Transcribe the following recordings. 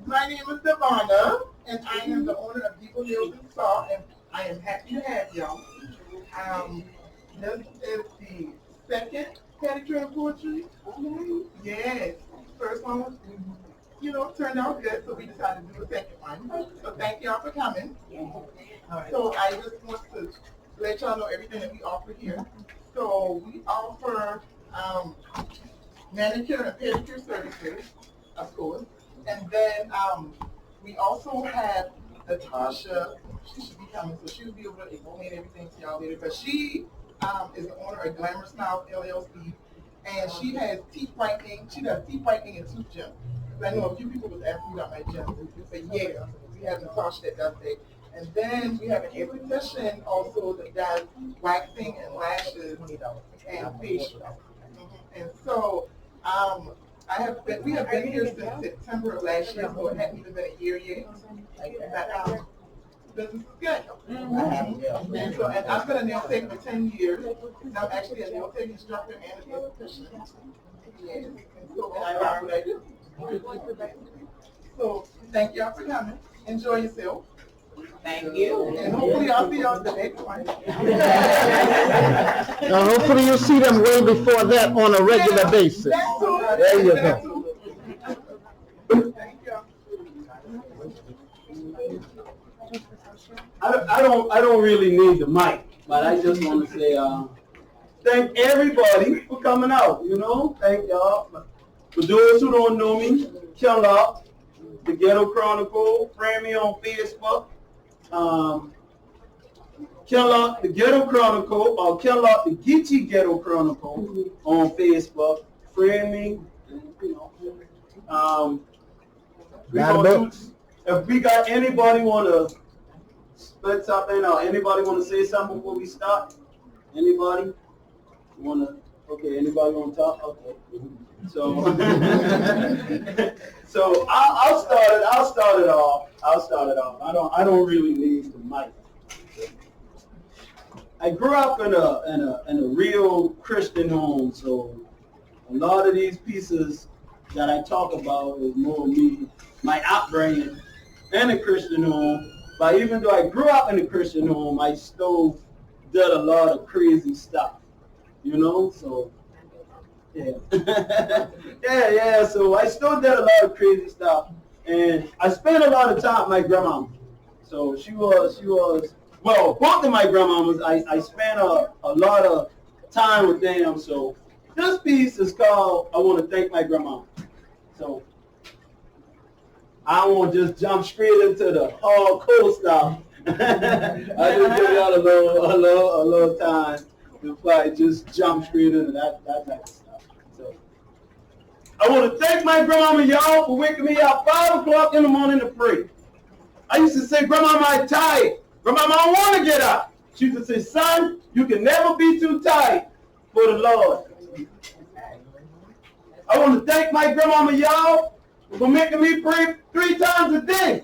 My name is Devo, and I am the owner of Devo and I am happy to have y'all. This is the second pedicure and poetry. Yes, first one was, turned out good, so we decided to do a second one. So thank y'all for coming. So I just want to let y'all know everything that we offer here. So we offer manicure and pedicure services, of course. And then we also have Natasha. She should be coming, so she'll be able to explain everything to y'all later. But she is the owner of Glamour Smile LLC, and she has teeth whitening. She does teeth whitening and tooth gym. I know a few people was asking me about my gym. But yeah, we have Natasha that does that. And then we have an esthetician also that does waxing and lashes and facial. And so we have been here since September of last year, so it hadn't even been a year yet. But business is good. And I've been a nail tech for 10 years. And I'm actually a nail tech instructor and a esthetician. Yes. And so I love what I do. So thank y'all for coming. Enjoy yourself. Thank you. And hopefully I'll see y'all at the next one. Now, hopefully you'll see them way before that on a regular basis. There you go. Thank you. I don't really need the mic, but I just want to say thank everybody for coming out. Thank y'all. For those who don't know me, Charlotte, the Ghetto Chronicle, friend me on Facebook. Charlotte, the Ghetto Chronicle, or Charlotte, the Geechee Ghetto Chronicle on Facebook. Friend me. If we got anybody want to split something or anybody want to say something before we start? Anybody want to? Okay, anybody want to talk? Okay. So, so I'll start it off. I don't really need the mic. I grew up in a real Christian home, so a lot of these pieces that I talk about is more me, my upbringing in a Christian home. But even though I grew up in a Christian home, I still did a lot of crazy stuff, so yeah. So I still did a lot of crazy stuff, and I spent a lot of time with my grandma. So she was well, both of my grandmamas, I spent a lot of time with them. So this piece is called I Want to Thank My Grandma. So I won't just jump straight into the hardcore stuff. I just give y'all a little time before I just jump straight into that type of stuff. So I want to thank my grandmama, y'all, for waking me up 5 o'clock in the morning to pray. I used to say, Grandmama, I'm tired. Grandmama, I don't want to get up. She used to say, son, you can never be too tired for the Lord. I want to thank my grandmama, y'all, for making me pray 3 times a day.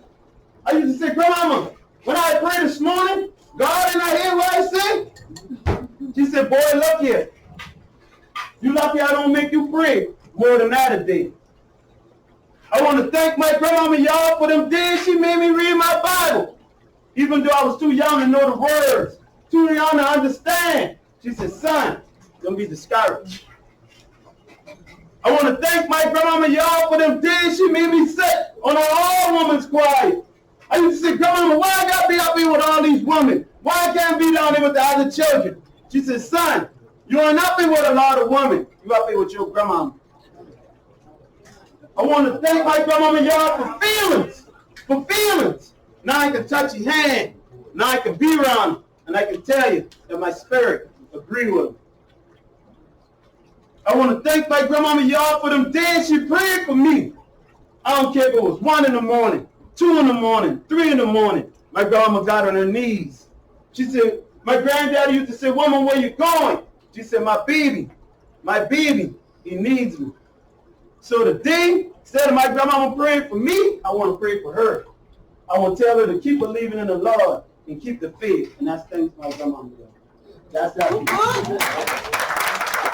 I used to say, Grandmama, when I pray this morning, God, and I hear what I say? She said, boy, look here. You lucky I don't make you pray more than that a day. I want to thank my grandmama, y'all, for them days she made me read my Bible. Even though I was too young to know the words, too young to understand. She said, son, don't be discouraged. I want to thank my grandmama, y'all, for them days she made me sit on an all-woman's choir. I used to say, Grandmama, why I got to be up here with all these women? Why I can't be down there with the other children? She said, son, you ain't up here with a lot of women. You up here with your grandmama. I want to thank my grandmama, y'all, for feelings. For feelings. Now I can touch your hand. Now I can be around you. And I can tell you that my spirit agree with them. I want to thank my grandmama, y'all, for them days she prayed for me. I don't care if it was 1 in the morning, 2 in the morning, 3 in the morning. My grandma got on her knees. She said, my granddaddy used to say, woman, where you going? She said, my baby, he needs me. So today, instead of my grandmama praying for me, I want to pray for her. I want to tell her to keep believing in the Lord and keep the faith. And that's thanks to my grandmama. That's that.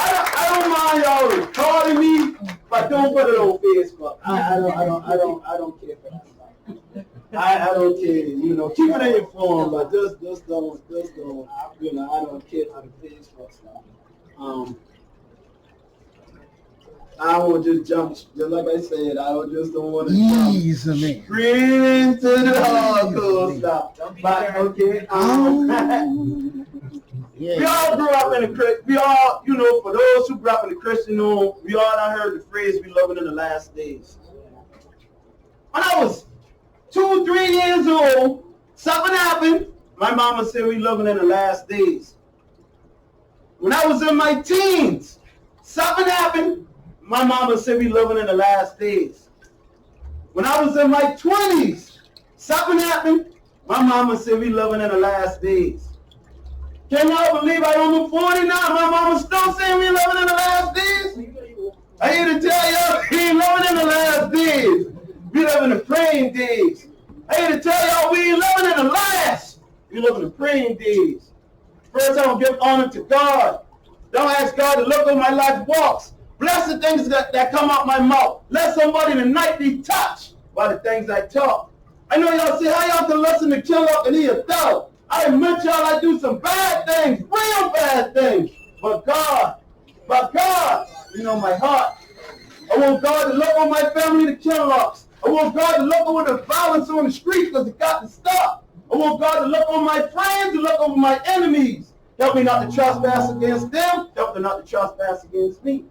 I don't mind y'all recording me, but don't put it on Facebook. I don't care for that stuff. I don't care, you know, keep it informed, but just don't, you know, I don't care for the Facebook stuff. I will just jump, just like I said, I just don't want to jump Easily. straight into the hardcore stuff. But okay, Yeah. we all grew up in we all, you know, for those who grew up in the Christian home, we all done heard the phrase, we loving in the last days. When I was 2, 3 years old, something happened. My mama said we living in the last days. When I was in my teens, something happened. My mama said we living in the last days. When I was in my 20s, something happened. My mama said we living in the last days. Can y'all believe I am 40 now? My mama still saying we living in the last days? I here to tell y'all we ain't living in the last days. We live in the praying days. I here to tell y'all we ain't living in the last. We live in the praying days. First, I will give honor to God. Don't ask God to look on my life walks. Bless the things that come out my mouth. Let somebody tonight be touched by the things I talk. I know y'all say, how y'all can listen to Kill Up and he a thug? I admit y'all I do some bad things, real bad things. But God, you know my heart. I want God to look on my family to Kill Ups. I want God to look over the violence on the streets because it got to stop. I want God to look on my friends, to look over my enemies. Help me not to trespass against them. Help me not to trespass against me.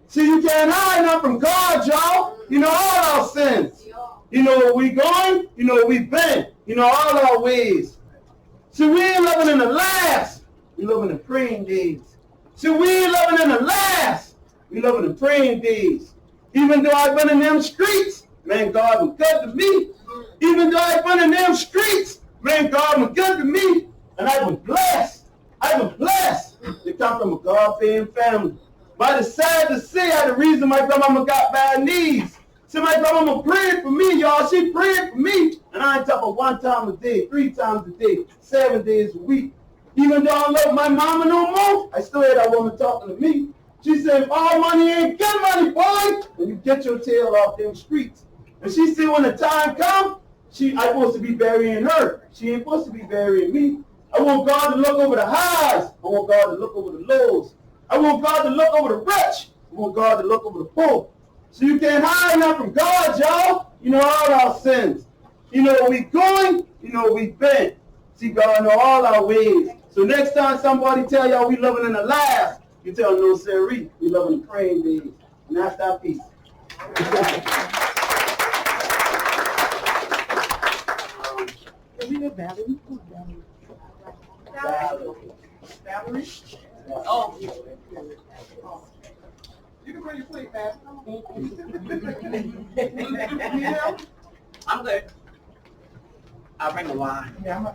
See, you can't hide nothing from God, y'all. You know all our sins. You know where we going. You know where we've been. You know all our ways. See, we ain't living in the last. We living in praying days. See, we ain't living in the last. We living in praying days. Even though I've been in them streets, man, God was good to me. Even though I've been in them streets, man, God was good to me. And I've been blessed. I've been blessed to come from a God-fearing family. But it's sad to see how the reason my grandmama got bad knees. See, my grandmama prayed for me, y'all. She prayed for me. And I ain't talking 1 time a day, 3 times a day, 7 days a week. Even though I love my mama no more, I still hear that woman talking to me. She said, if all money ain't good money, boy, then you get your tail off them streets. And she said when the time comes, I'm supposed to be burying her. She ain't supposed to be burying me. I want God to look over the highs. I want God to look over the lows. I want God to look over the rich. I want God to look over the poor. So you can't hide nothing from God, y'all. You know all our sins. You know where we going. You know where we been. See, God know all our ways. So next time somebody tell y'all we living in the last, you tell them no siree. We living in praying days. And that's that piece. Valerie? Oh. You can bring your plate back. I'm good. I'll bring the wine. Yeah, I'm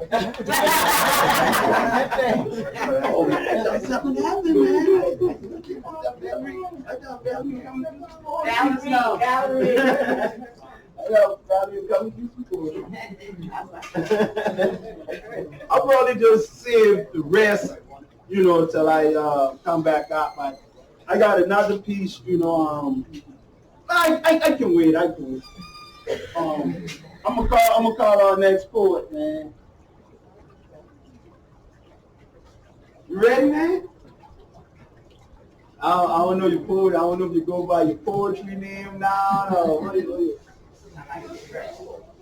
Oh, man, something happened, man. Valerie, no. I'll probably just save the rest, you know, till I come back up. I got another piece, you know. I can wait. I can wait. I'm gonna call our next poet, man. You ready, man? I don't know your poet. I don't know if you go by your poetry name now. Or what is it?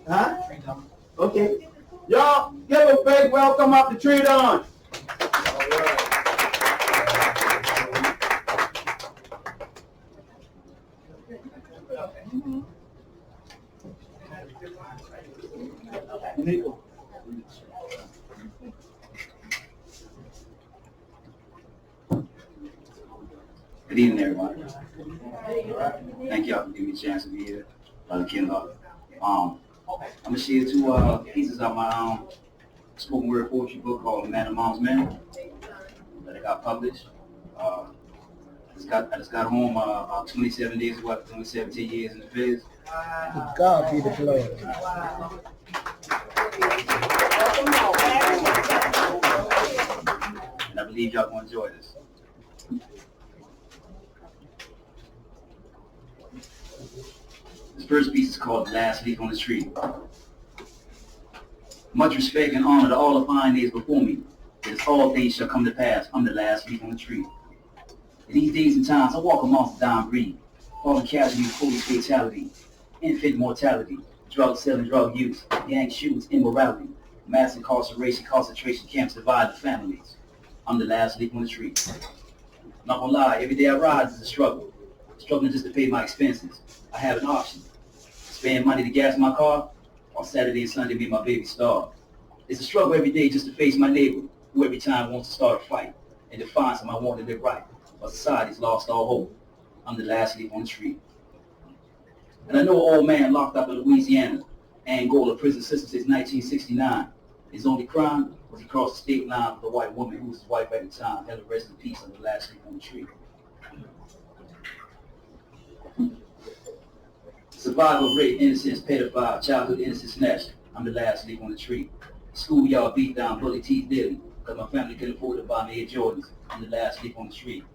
Huh? Okay. Y'all give a big welcome up to Towne. Nico. Good evening, everyone. Thank y'all for giving me a chance to be here. Brother Kendall. I'm gonna share 2 pieces of my spoken word poetry book called Man of Mom's Man that I got published. I just got home about 27 days ago after doing 17 years in the biz. To God be the glory. And I believe y'all gonna enjoy this. first piece is called The Last Leaf on the Tree. Much respect and honor to all the fine days before me. As all things shall come to pass, I'm the last leaf on the tree. In these days and times, I walk amongst the dying breed, falling casualty of police fatality, infant mortality, drug selling, drug use, gang shootings, immorality, mass incarceration, concentration camps divide the families. I'm the last leaf on the tree. Not gonna lie, every day I rise is a struggle. Struggling just to pay my expenses. I have an option. Spend money to gas my car, or Saturday and Sunday make my baby starve. It's a struggle every day just to face my neighbor, who every time wants to start a fight and defines him I want to live right. But society's lost all hope. I'm the last leaf on the tree. And I know an old man locked up in Louisiana, Angola prison system since 1969. His only crime was he crossed the state line with a white woman who was his wife at the time. Held the rest in peace. I'm the last leaf on the tree. Survival rate, innocence, pedophile, childhood innocence snatched. I'm the last leaf on the tree. Schoolyard beat down, bully teeth daily, because my family couldn't afford to buy me Air Jordans. I'm the last leaf on the tree.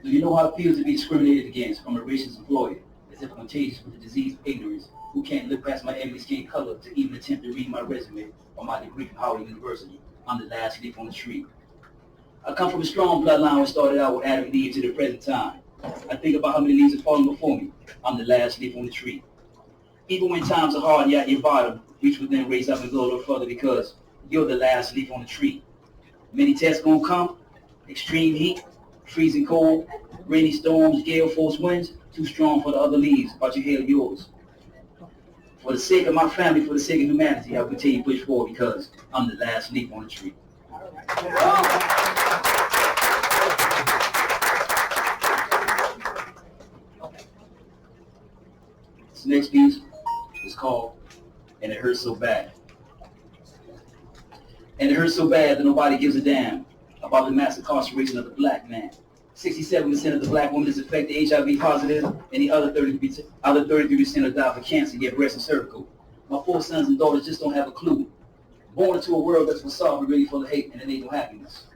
Do you know how it feels to be discriminated against from a racist employer, as if contagious with the disease of ignorance, who can't look past my ebony skin color to even attempt to read my resume or my degree from Howard University? I'm the last leaf on the tree. I come from a strong bloodline which started out with Adam and Eve to the present time. I think about how many leaves have fallen before me. I'm the last leaf on the tree. Even when times are hard, you're at your bottom, reach within, raise up and go a little further because you're the last leaf on the tree. Many tests gonna come, extreme heat, freezing cold, rainy storms, gale force winds, too strong for the other leaves, but you hail yours. For the sake of my family, for the sake of humanity, I'll continue to push forward because I'm the last leaf on the tree. This next piece is called And It Hurts So Bad. And it hurts so bad that nobody gives a damn about the mass incarceration of the black man. 67% of the black women is affected HIV positive, and the other 33% will die for cancer, yet breast and cervical. My 4 sons and daughters just don't have a clue. Born into a world that's facade really full of hate and innate no happiness.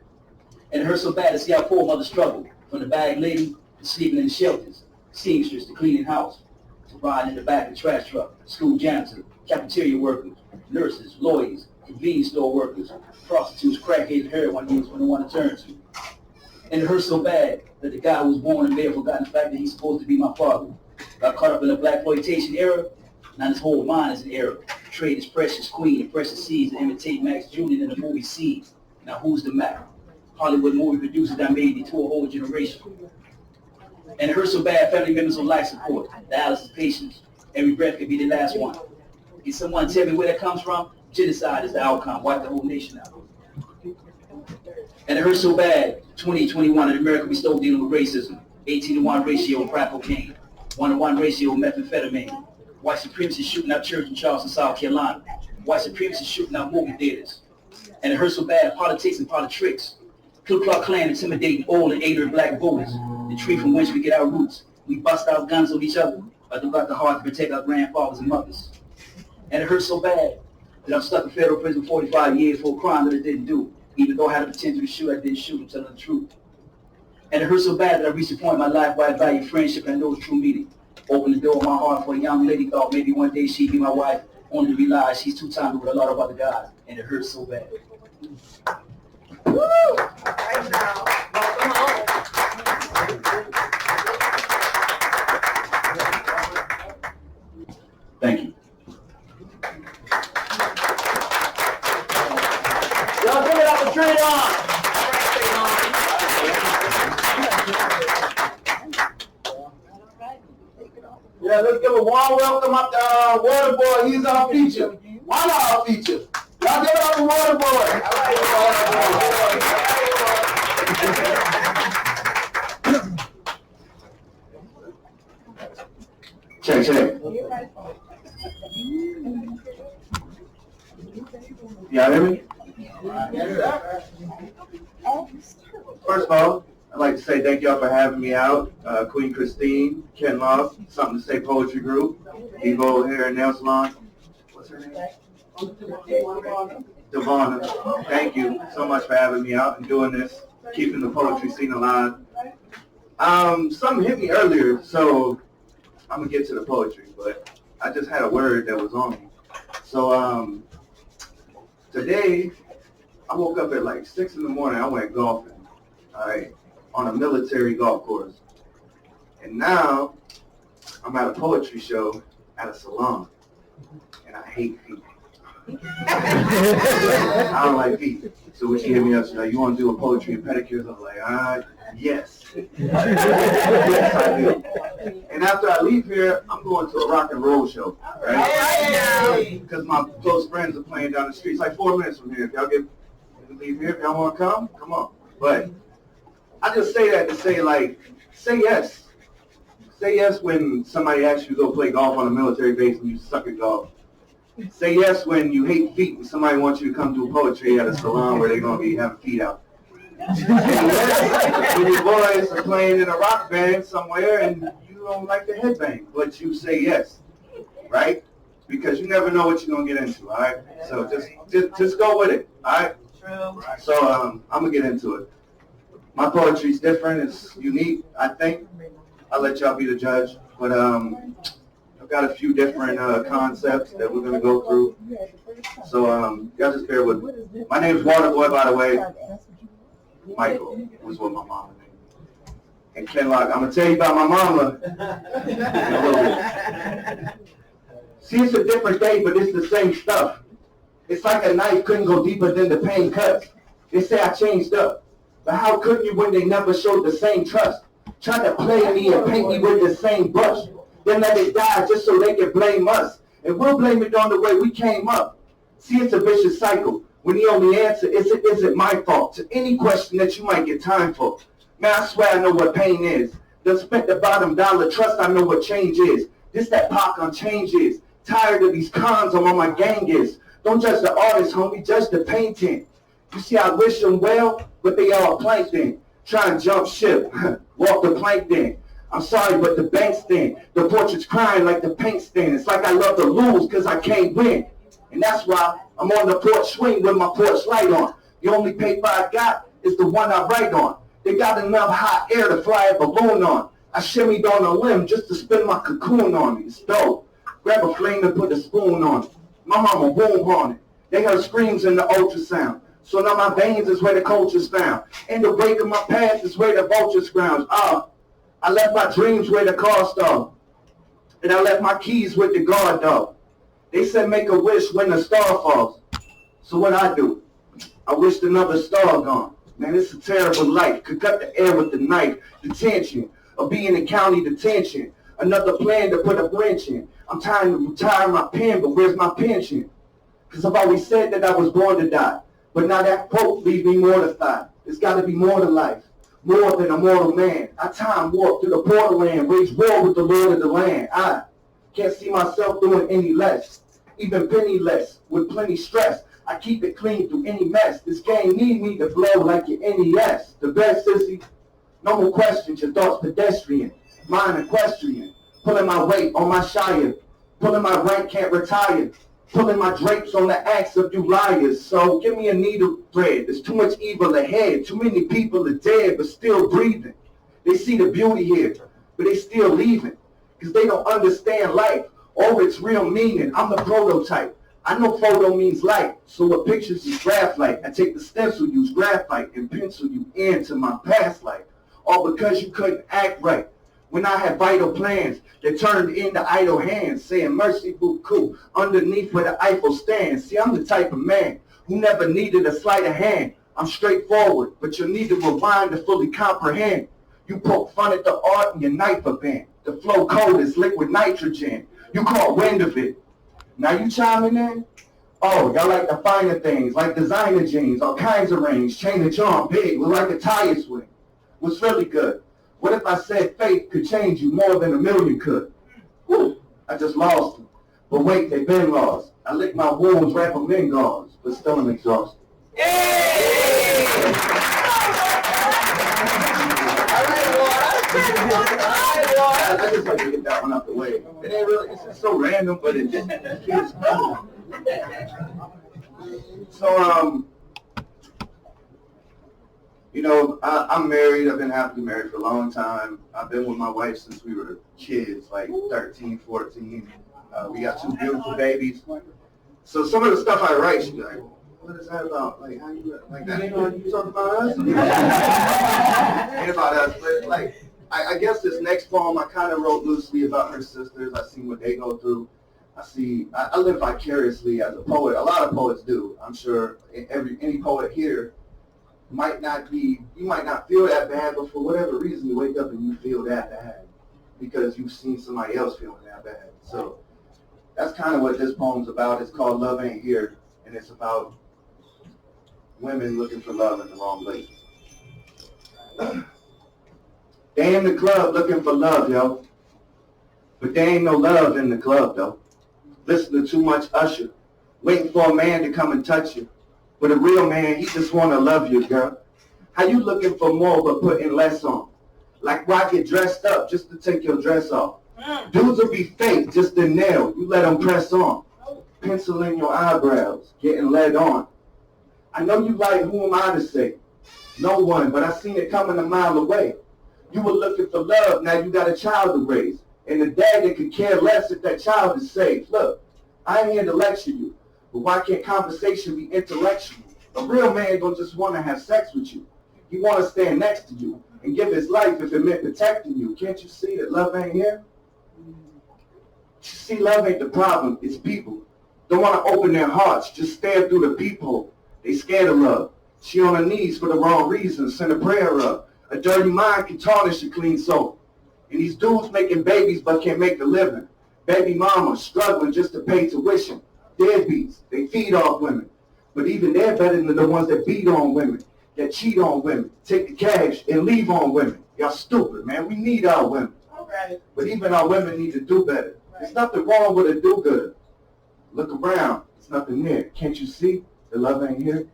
And it hurts so bad to see our poor mothers struggle, from the bag lady to sleeping in the shelters, seamstress to cleaning house, to riding in the back of the trash truck, school janitor, cafeteria workers, nurses, lawyers, convenience store workers, prostitutes, crackheads, heroin users when they want to turn to. And it hurts so bad that the guy who was born in bed forgot the fact that he's supposed to be my father. Got caught up in the blaxploitation era, now his whole mind is an error. Trade his precious queen and precious seeds to imitate Max Jr. in the movie Seed. Now who's the Mac? Hollywood movie producer that made it to a whole generation. And it hurts so bad, family members on life support, dialysis patients, every breath could be the last one. Can someone tell me where that comes from? Genocide is the outcome, wipe the whole nation out. And it hurts so bad, 2021 in America we still dealing with racism. 18-to-1 ratio of crack cocaine, 1-to-1 ratio of methamphetamine. White supremacists shooting up church in Charleston, South Carolina. White supremacists shooting up movie theaters. And it hurts so bad, politics and politics. Ku Klux Klan intimidating old and ignorant black voters. The tree from which we get our roots. We bust out guns on each other, but we got the heart to protect our grandfathers and mothers. And it hurts so bad that I'm stuck in federal prison 45 years for a crime that I didn't do. Even though I had the potential to shoot, I didn't shoot and tell the truth. And it hurts so bad that I reached a point in my life where I value friendship and know the true meaning. Open the door of my heart for a young lady, thought maybe one day she'd be my wife, only to realize she's two-timing with a lot of other guys, and it hurts so bad. Woo! Right now, welcome home. Thank you. Y'all give it up for Trayvon. Yeah, let's give a warm welcome up to Water Boy. He's our feature. One of our features. Y'all give it up for Water Boy. Check. Y'all hear me? First of all, I'd like to say thank y'all for having me out. Queen Christine, Ken Love, Something to Say Poetry Group, Devo Hair and Nail Salon. What's her name? Devonna. Thank you so much for having me out and doing this, keeping the poetry scene alive. Something hit me earlier, so I'm gonna get to the poetry, but I just had a word that was on me. So today I woke up at like 6 in the morning. I went golfing, all right, on a military golf course, and now I'm at a poetry show at a salon, and I hate feet. I don't like feet. So when she hit me up, she's like, "You want to do a poetry and pedicures?" I was like, yes. Yes, I do. And after I leave here, I'm going to a rock and roll show, right? Because my close friends are playing down the street. It's like 4 minutes from here. If y'all leave here, if y'all want to come on. But I just say that to say, like, say yes. Say yes when somebody asks you to go play golf on a military base and you suck at golf. Say yes when you hate feet and somebody wants you to come do poetry at a salon where they're going to be having feet out. Say yes when your boys are playing in a rock band somewhere and you don't like the headbang, but you say yes, right? Because you never know what you're going to get into, all right? So just go with it, all right? So I'm going to get into it. My poetry's different. It's unique, I think. I'll let y'all be the judge. But I've got a few different concepts that we're going to go through. So y'all just bear with me. My name's Waterboy, by the way. Michael was what my mama named me. And Ken Lock, I'm going to tell you about my mama in a little bit. See, it's a different day, but it's the same stuff. It's like a knife couldn't go deeper than the pain cuts. They say I changed up. But how could you when they never showed the same trust? Tried to play me and paint me with the same brush. Then let it die just so they can blame us. And we'll blame it on the way we came up. See, it's a vicious cycle. When the only answer is it my fault? To any question that you might get time for. Man, I swear I know what pain is. Done spent the bottom dollar, trust I know what change is. This that Pac on change is. Tired of these cons on what my gang is. Don't judge the artist, homie, judge the painting. You see, I wish them well, but they all plankton. Try and jump ship, walk the plank then. I'm sorry, but the bank's thin. The portrait's crying like the paint's thin. It's like I love to lose because I can't win. And that's why I'm on the porch swing with my porch light on. The only paper I got is the one I write on. They got enough hot air to fly a balloon on. I shimmied on a limb just to spin my cocoon on it. It's dope. Grab a flame and put a spoon on it. My mama boom on it. They heard screams in the ultrasound. So now my veins is where the culture's found. In the wake of my past is where the vulture's grounds. I left my dreams where the car stalled. And I left my keys with the guard dog. They said make a wish when the star falls. So what I do? I wished another star gone. Man, it's a terrible life. Could cut the air with the knife. Detention. Or be in the county detention. Another plan to put a wrench in. I'm trying to retire my pen, but where's my pension? Because I've always said that I was born to die. But now that quote leaves me mortified. There's got to be more to life. More than a mortal man. I time warp through the borderland, wage war with the Lord of the land. I can't see myself doing any less, even penniless, with plenty stress. I keep it clean through any mess. This game need me to blow like your NES. The best, sissy, no more questions, your thoughts pedestrian, mine equestrian. Pulling my weight on my shire, pulling my rank can't retire. Pulling my drapes on the axe of you liars. So give me a needle thread. There's too much evil ahead. Too many people are dead but still breathing. They see the beauty here, but they still leaving. Because they don't understand life or its real meaning. I'm the prototype. I know photo means light. So what pictures is graphite? I take the stencil, use graphite, and pencil you into my past life. All because you couldn't act right. When I had vital plans that turned into idle hands, saying mercy beaucoup underneath where the Eiffel stands. See, I'm the type of man who never needed a sleight of hand. I'm straightforward, but you'll need to rewind to fully comprehend. You poke fun at the art and your knife a bend. The flow code is liquid nitrogen. You caught wind of it. Now you chiming in? Oh, y'all like the finer things, like designer jeans, all kinds of rings, chain and charm, big, look like a tire swing. What's really good? What if I said faith could change you more than a million could? Whew, I just lost them. But wait, they've been lost. I lick my wounds, wrap them in gauze, but still I'm exhausted. Hey! I just like to get that one out the way. It ain't really, it's just so random, but it just feels cool. So, You know, I'm married. I've been happily married for a long time. I've been with my wife since we were kids, like 13, 14. We got 2 beautiful babies. So some of the stuff I write, she'd be like, what is that about? Like, how you, like that? You talking about us? Ain't about us, but like, I guess this next poem I kind of wrote loosely about her sisters. I see what they go through. I live vicariously as a poet. A lot of poets do. I'm sure any poet here you might not feel that bad, but for whatever reason you wake up and you feel that bad because you've seen somebody else feeling that bad. So that's kind of what this poem's about. It's called Love Ain't Here, and it's about women looking for love in the wrong place. They in the club looking for love, yo. But there ain't no love in the club, though. Listening to too much Usher, waiting for a man to come and touch you. But a real man, he just want to love you, girl. How you looking for more but putting less on? Like why get dressed up just to take your dress off? Dudes will be fake, just a nail. You let them press on. Pencil in your eyebrows, getting led on. I know you like, who am I to say? No one, but I seen it coming a mile away. You were looking for love, now you got a child to raise. And the dad that could care less if that child is safe. Look, I ain't here to lecture you, but why can't conversation be intellectual? A real man don't just want to have sex with you. He want to stand next to you and give his life if it meant protecting you. Can't you see that love ain't here? You see, love ain't the problem, it's people. Don't want to open their hearts, just stare through the peephole. They scared of love. She on her knees for the wrong reasons, send a prayer up. A dirty mind can tarnish a clean soul. And these dudes making babies but can't make a living. Baby mama struggling just to pay tuition. Deadbeats, they feed off women. But even they're better than the ones that beat on women, that cheat on women, take the cash and leave on women. Y'all stupid, man. We need our women. Okay. But even our women need to do better. There's nothing wrong with a do-gooder. Look around. There's nothing there. Can't you see? The love ain't here.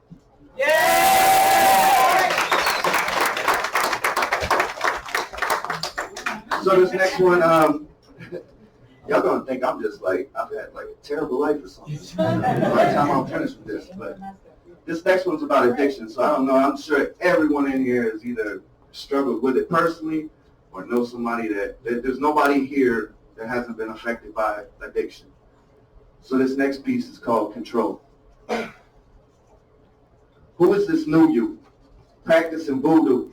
So this next one, y'all gonna think I'm just like, I've had like a terrible life or something. By the time I'm finished with this, but this next one's about addiction. So I don't know, I'm sure everyone in here has either struggled with it personally or know somebody that there's nobody here that hasn't been affected by addiction. So this next piece is called Control. Who is this new you? Practicing voodoo,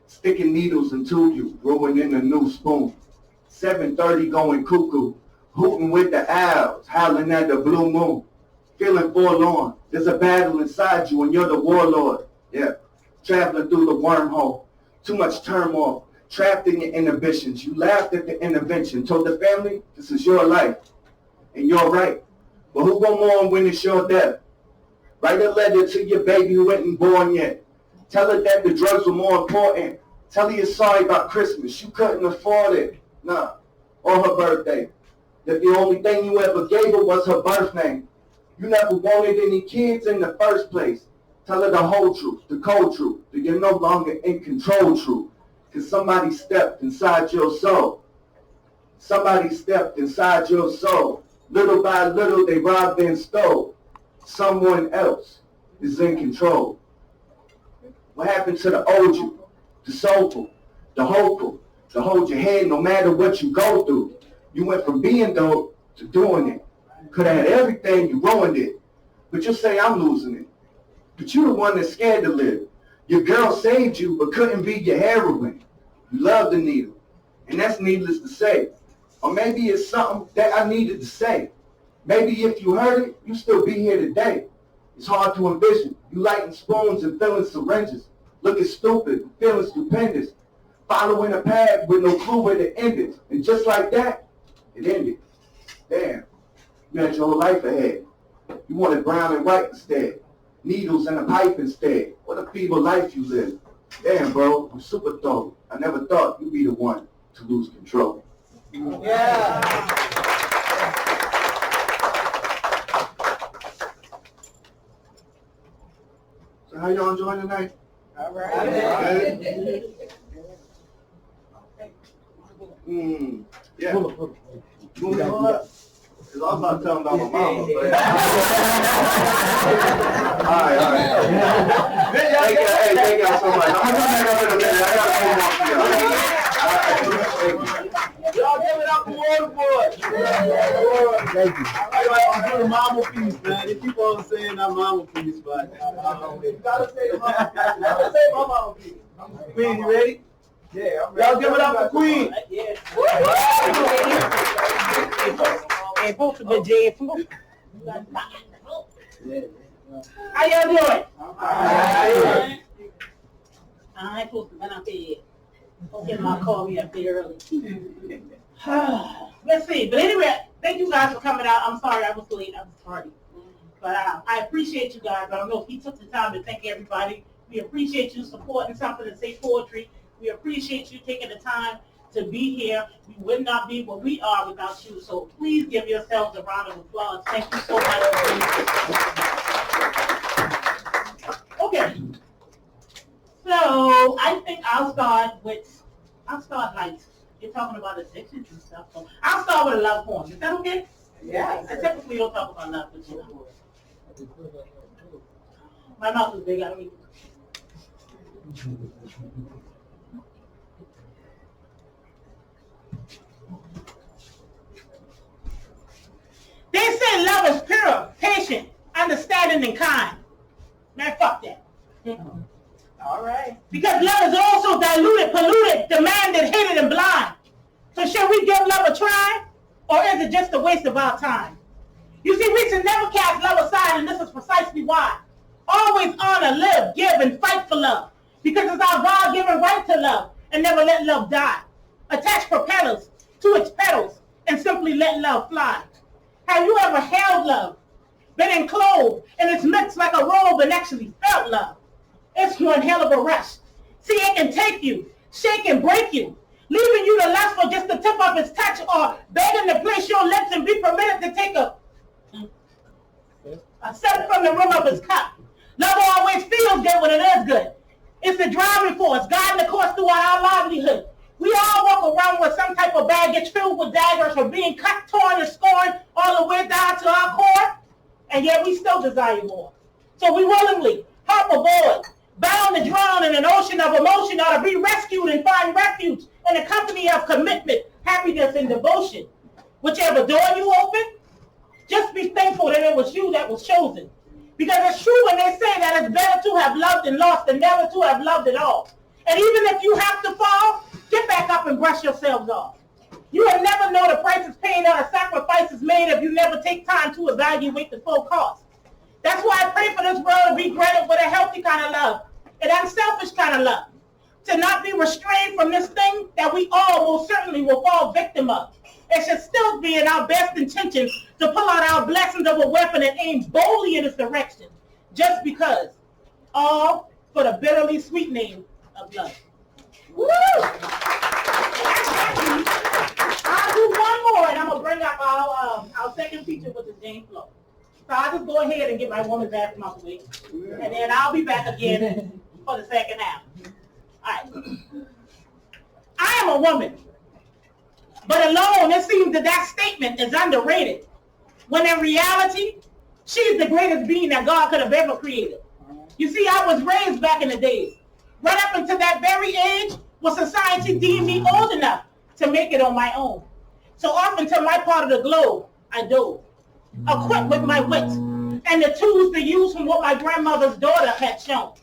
sticking needles into you, growing in a new spoon. 7:30 going cuckoo, hooting with the owls, howling at the blue moon. Feeling forlorn, there's a battle inside you and you're the warlord. Yeah, traveling through the wormhole, too much turmoil, trapped in your inhibitions. You laughed at the intervention, told the family, this is your life, and you're right. But who gon' mourn when it's your death? Write a letter to your baby who ain't born yet. Tell her that the drugs were more important. Tell her you're sorry about Christmas. You couldn't afford it. Nah. Or her birthday. That the only thing you ever gave her was her birth name. You never wanted any kids in the first place. Tell her the whole truth, the cold truth, that you're no longer in control truth. Because somebody stepped inside your soul. Somebody stepped inside your soul. Little by little they robbed and stole. Someone else is in control. What happened to the old you, the soulful, the hopeful, to hold your head no matter what you go through? You went from being dope to doing it. Could have had everything, you ruined it. But you'll say I'm losing it. But you're the one that's scared to live. Your girl saved you but couldn't be your heroine. You love the needle, and that's needless to say. Or maybe it's something that I needed to say. Maybe if you heard it, you still be here today. It's hard to envision. You lighting spoons and filling syringes. Looking stupid, feeling stupendous. Following a path with no clue where it ended. And just like that, it ended. Damn. You had your whole life ahead. You wanted brown and white instead. Needles and a pipe instead. What a feeble life you live. Damn, bro, I'm super dope. I never thought you'd be the one to lose control. Yeah. So how y'all enjoying tonight? All right. Yeah. Moving on up. Because so I'm not telling about my mama. But... all right. Thank y'all so much. I'm gonna come back up in a minute. I gotta move on to y'all. All right, thank you. Y'all give it up for Waterboy. Thank you. I'm doing the mama piece, man. They keep on saying that mama piece, but you gotta say the mama piece. You gotta say my mama piece. Queen, you ready? Yeah, I'm ready. Y'all give it up for Queen. Yeah. Hey, folks, the J. How y'all doing? I ain't supposed to run out there. Don't get my call me up there early. Let's see. But anyway, thank you guys for coming out. I'm sorry I was late. I was tardy. But I appreciate you guys. I don't know if he took the time to thank everybody. We appreciate you supporting something to say poetry. We appreciate you taking the time to be here. We would not be what we are without you. So please give yourselves a round of applause. Thank you so much. Okay. So I think I'll start like, you're talking about addictions and stuff. So I'll start with a love poem. Is that okay? Yeah. I typically don't talk about love, but you know. My mouth is big, I don't even. They say love is pure, patient, understanding, and kind. Man, fuck that. All right. Because love is also diluted, polluted, demanded, hated, and blind. So should we give love a try? Or is it just a waste of our time? You see, we should never cast love aside, and this is precisely why. Always honor, live, give, and fight for love. Because it's our God-given right to love, and never let love die. Attach propellers to its petals, and simply let love fly. Have you ever held love, been enclosed, and it's mixed like a robe and actually felt love? It's one hell of a rush. See, it can take you, shake and break you, leaving you to lust for just the tip of its touch or begging to place your lips and be permitted to take a sip from the rim of his cup. Love always feels good when it is good. It's the driving force, guiding the course throughout our livelihood. We all walk around with some type of baggage filled with daggers for being cut, torn, and scorned all the way down to our core, and yet we still desire more. So we willingly hop aboard, bound to drown in an ocean of emotion, or to be rescued and find refuge in a company of commitment, happiness, and devotion. Whichever door you open, just be thankful that it was you that was chosen. Because it's true when they say that it's better to have loved and lost than never to have loved at all. And even if you have to fall, get back up and brush yourselves off. You will never know the price is paid or the sacrifices made if you never take time to evaluate the full cost. That's why I pray for this world to be granted with a healthy kind of love, an unselfish kind of love, to not be restrained from this thing that we all most certainly will fall victim of. It should still be in our best intentions to pull out our blessings of a weapon and aim boldly in its direction, just because. All for the bitterly sweet name of love. Woo! I'll do one more, and I'm going to bring up our second feature, which is Jane Flo. So I'll just go ahead and get my woman's bathroom out the way, and then I'll be back again for the second half. All right. I am a woman, but alone it seems that statement is underrated, when in reality, she's the greatest being that God could have ever created. You see, I was raised back in the days, right up until that very age when society deemed me old enough to make it on my own. So often to my part of the globe, I dove, equipped with my wits and the tools to use from what my grandmother's daughter had shown.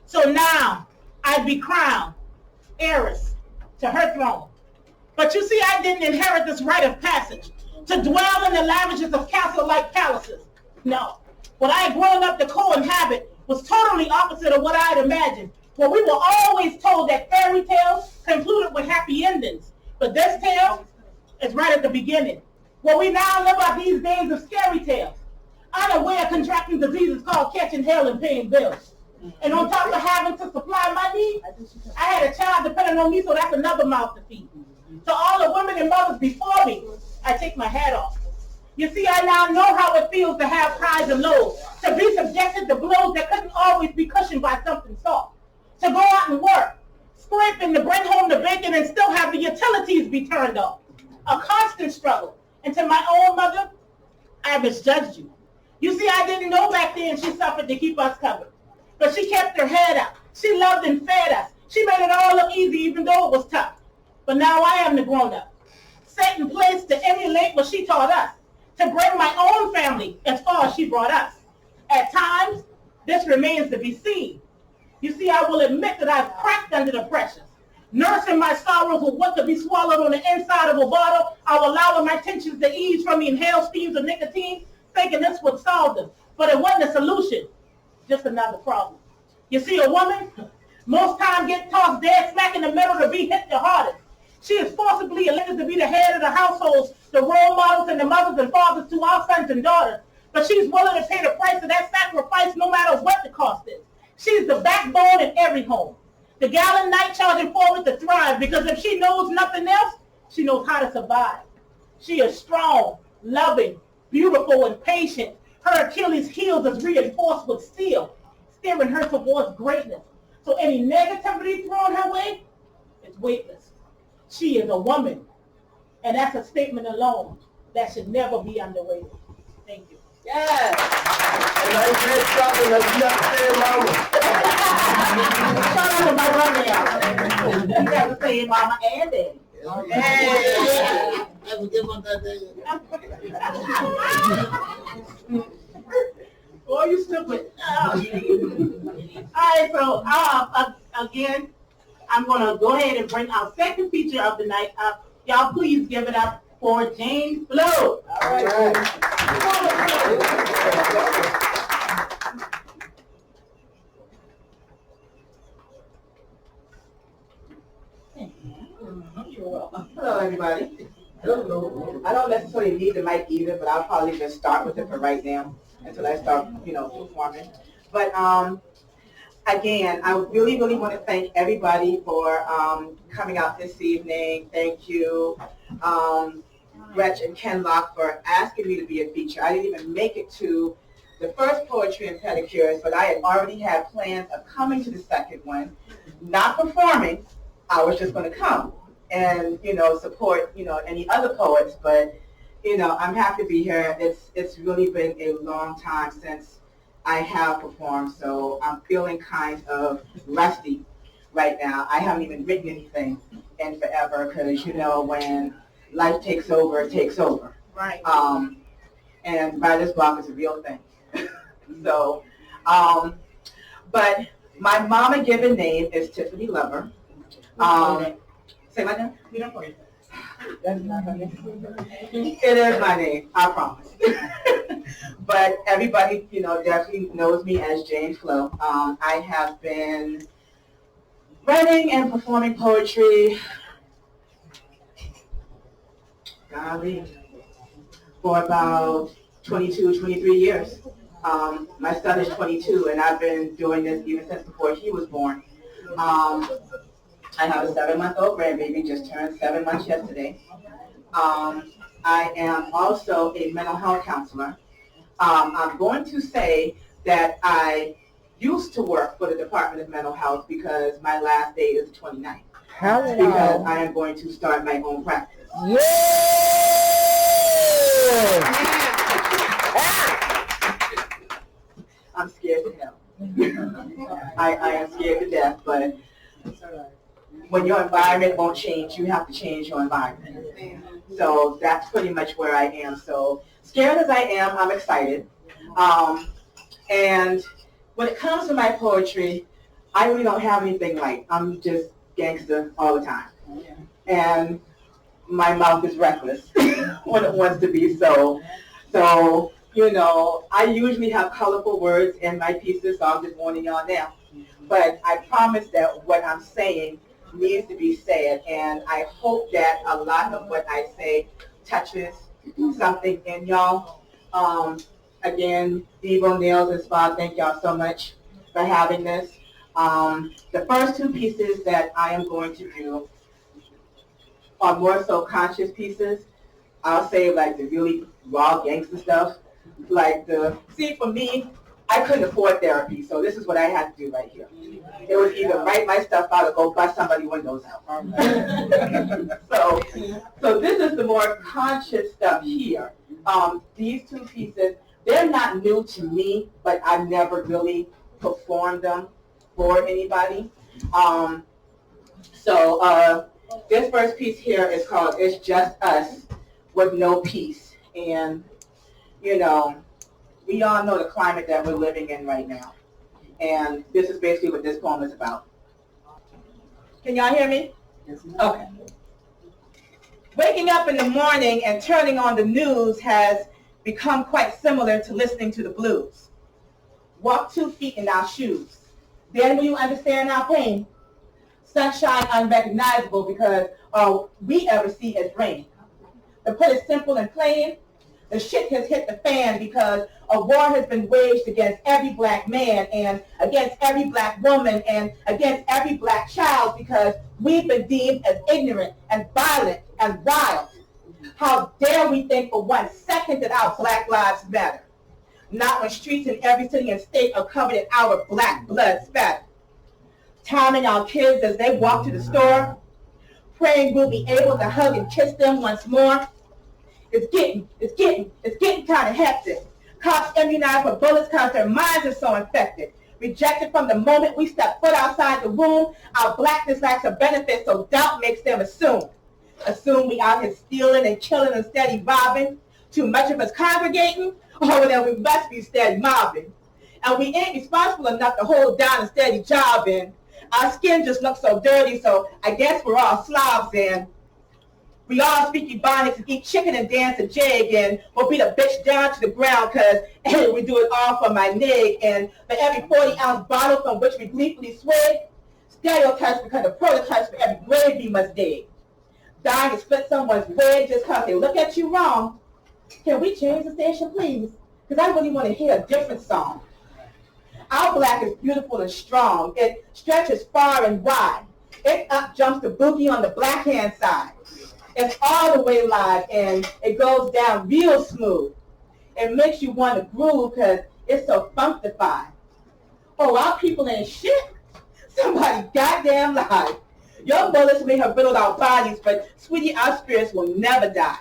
So now I'd be crowned heiress to her throne. But you see, I didn't inherit this rite of passage to dwell in the lavishes of castle-like palaces. No, what I had grown up to co-inhabit was totally opposite of what I had imagined. Well, we were always told that fairy tales concluded with happy endings. But this tale is right at the beginning. Well, we now live out these days of scary tales, unaware of contracting diseases called catching hell and paying bills. And on top of having to supply my needs, I had a child depending on me, so that's another mouth to feed. To all the women and mothers before me, I take my hat off. You see, I now know how it feels to have highs and lows, to be subjected to blows that couldn't always be cushioned by something soft, to go out and work, scraping to bring home the bacon and still have the utilities be turned off. A constant struggle. And to my own mother, I misjudged you. You see, I didn't know back then she suffered to keep us covered. But she kept her head up. She loved and fed us. She made it all look easy even though it was tough. But now I am the grown-up, set in place to emulate what she taught us, to bring my own family as far as she brought us. At times, this remains to be seen. You see, I will admit that I've cracked under the pressures, nursing my sorrows with what could be swallowed on the inside of a bottle. I'll allow my tensions to ease from the inhaled steams of nicotine, thinking this would solve them. But it wasn't a solution, just another problem. You see, a woman, most times gets tossed dead smack in the middle to be hit the hardest. She is forcibly elected to be the head of the households, the role models and the mothers and fathers to our sons and daughters. But she's willing to pay the price of that sacrifice no matter what the cost is. She's the backbone in every home. The gal in night charging forward to thrive, because if she knows nothing else, she knows how to survive. She is strong, loving, beautiful, and patient. Her Achilles heels is reinforced with steel, steering her towards greatness. So any negativity thrown her way is weightless. She is a woman, and that's a statement alone that should never be underrated. Thank you. Yes. And I said something that you have to say, mama. Shout out to my brother, y'all. You have to say mama and daddy. Hey. That's a good one, that day. Boy, you stupid. All right, so again, I'm going to go ahead and bring our second feature of the night up. Y'all please give it up for Jane Flo. All right. Hello, everybody. Hello. I don't necessarily need the mic either, but I'll probably just start with it for right now until I start, performing. But again, I really, really want to thank everybody for coming out this evening. Thank you, Gretch and Ken Locke, for asking me to be a feature. I didn't even make it to the first Poetry and Pedicures, but I had already had plans of coming to the second one, not performing. I was just going to come and, support, any other poets. But, I'm happy to be here. It's really been a long time since I have performed, so I'm feeling kind of rusty right now. I haven't even written anything in forever because, when life takes over, it takes over. Right. And writer's block is a real thing. So, but my mama given name is Tiffany Lover. Say my name? We don't worry. That's not my name. It is my name, I promise. But everybody, definitely knows me as Jane Flo. I have been writing and performing poetry, for about 22, 23 years. My son is 22, and I've been doing this even since before he was born. I have a 7-month-old grandbaby, just turned 7 months yesterday. I am also a mental health counselor. I'm going to say that I used to work for the Department of Mental Health because my last day is the 29th. Because I am going to start my own practice. Yeah! I'm scared to hell. I am scared to death, but when your environment won't change, you have to change your environment. So that's pretty much where I am. So scared as I am, I'm excited. And when it comes to my poetry, I really don't have anything light. I'm just gangster all the time. And my mouth is reckless when it wants to be so. So, I usually have colorful words in my pieces, so I'm just warning y'all now. But I promise that what I'm saying needs to be said, and I hope that a lot of what I say touches something in y'all. Again, Devo, Nails, and Spa, thank y'all so much for having this. The first two pieces that I am going to do are more so conscious pieces. I'll say like the really raw gangster stuff. See, for me, I couldn't afford therapy, so this is what I had to do right here. It was either write my stuff out or go bust somebody's windows out. So this is the more conscious stuff here. These two pieces, they're not new to me, but I've never really performed them for anybody. This first piece here is called It's Just Us with No Peace. And, you know, we all know the climate that we're living in right now. And this is basically what this poem is about. Can y'all hear me? Yes, ma'am. Okay. Waking up in the morning and turning on the news has become quite similar to listening to the blues. Walk 2 feet in our shoes. Then will you understand our pain? Sunshine unrecognizable because all we ever see is rain. To put it simple and plain, the shit has hit the fan because a war has been waged against every black man and against every black woman and against every black child because we've been deemed as ignorant and violent and wild. How dare we think for 1 second that our black lives matter? Not when streets in every city and state are covered in our black blood spatter. Timing our kids as they walk to the store, praying we'll be able to hug and kiss them once more. It's getting kind of hectic. Cops immunized for bullets because their minds are so infected. Rejected from the moment we step foot outside the room, our blackness lacks a benefit, so doubt makes them assume. Assume we out here stealing and killing and steady robbing. Too much of us congregating, or then we must be steady mobbing. And we ain't responsible enough to hold down a steady job in. Our skin just looks so dirty, so I guess we're all Slavs and we all speak Ebonics and eat chicken and dance a jig and we'll beat a bitch down to the ground because hey, we do it all for my nig and for every 40-ounce bottle from which we gleefully swig, stereotypes become the prototypes for every grave we must dig. Dying to split someone's wig just because they look at you wrong. Can we change the station, please? Because I really want to hear a different song. Our black is beautiful and strong. It stretches far and wide. It up jumps the boogie on the black hand side. It's all the way live and it goes down real smooth. It makes you want to groove because it's so funkified. Oh, our people ain't shit. Somebody goddamn lied. Your bullets may have riddled our bodies, but sweetie, our spirits will never die.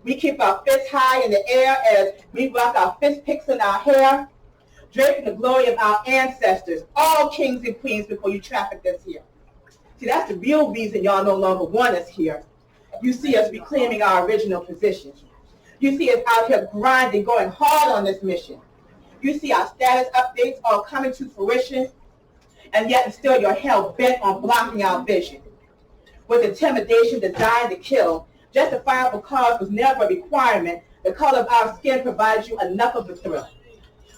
We keep our fists high in the air as we rock our fist picks in our hair, draping the glory of our ancestors, all kings and queens before you traffic us here. See, that's the real reason y'all no longer want us here. You see us reclaiming our original position. You see us out here grinding, going hard on this mission. You see our status updates all coming to fruition, and yet still you're hell-bent on blocking our vision. With intimidation designed to kill, justifiable cause was never a requirement. The color of our skin provides you enough of a thrill.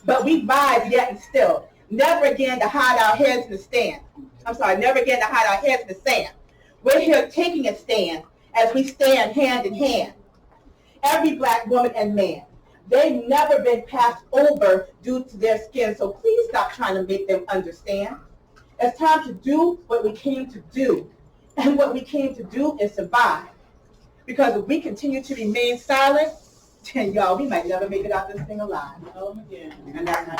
But we rise yet and still, never again to hide our heads in the stand. Never again to hide our heads in the sand. We're here taking a stand as we stand hand in hand. Every black woman and man, they've never been passed over due to their skin, so please stop trying to make them understand. It's time to do what we came to do, and what we came to do is survive. Because if we continue to remain silent, then y'all, we might never make it out this thing alive. Oh, yeah. And that's not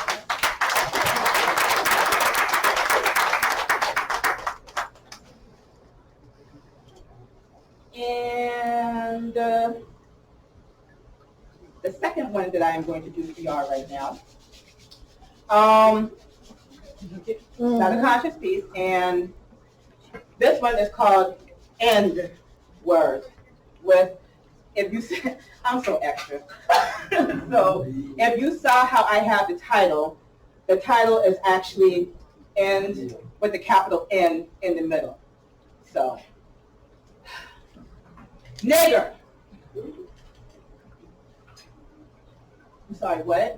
And the second one that I am going to do PR right now, not a conscious piece, and this one is called End Word. With, if you see, I'm so extra. So if you saw how I have the title is actually End with the capital N in the middle. So. Nigger. I'm sorry, what?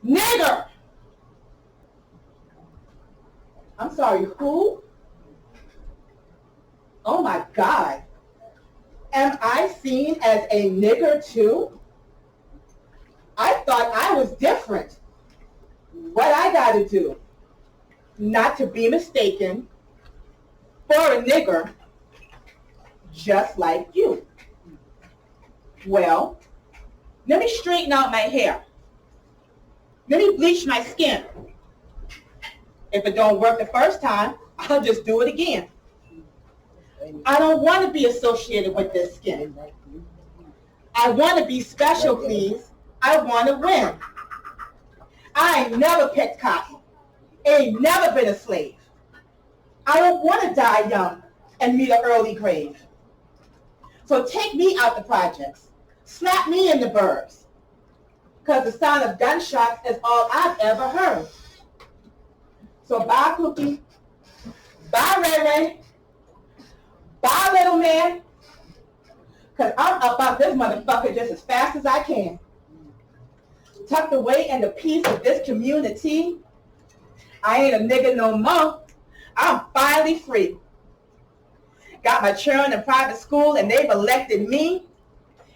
Nigger. I'm sorry, who? Oh my God. Am I seen as a nigger too? I thought I was different. What I gotta do? Not to be mistaken for a nigger just like you. Well, let me straighten out my hair. Let me bleach my skin. If it don't work the first time, I'll just do it again. I don't want to be associated with this skin. I want to be special, please. I want to win. I ain't never picked cotton. Ain't never been a slave. I don't want to die young and meet an early grave. So take me out the projects. Slap me in the burbs. Because the sound of gunshots is all I've ever heard. So bye, Cookie. Bye, Ray Ray. Bye, little man. Because I'm up out this motherfucker just as fast as I can. Tucked away in the peace of this community. I ain't a nigga no more. I'm finally free. Got my children in private school and they've elected me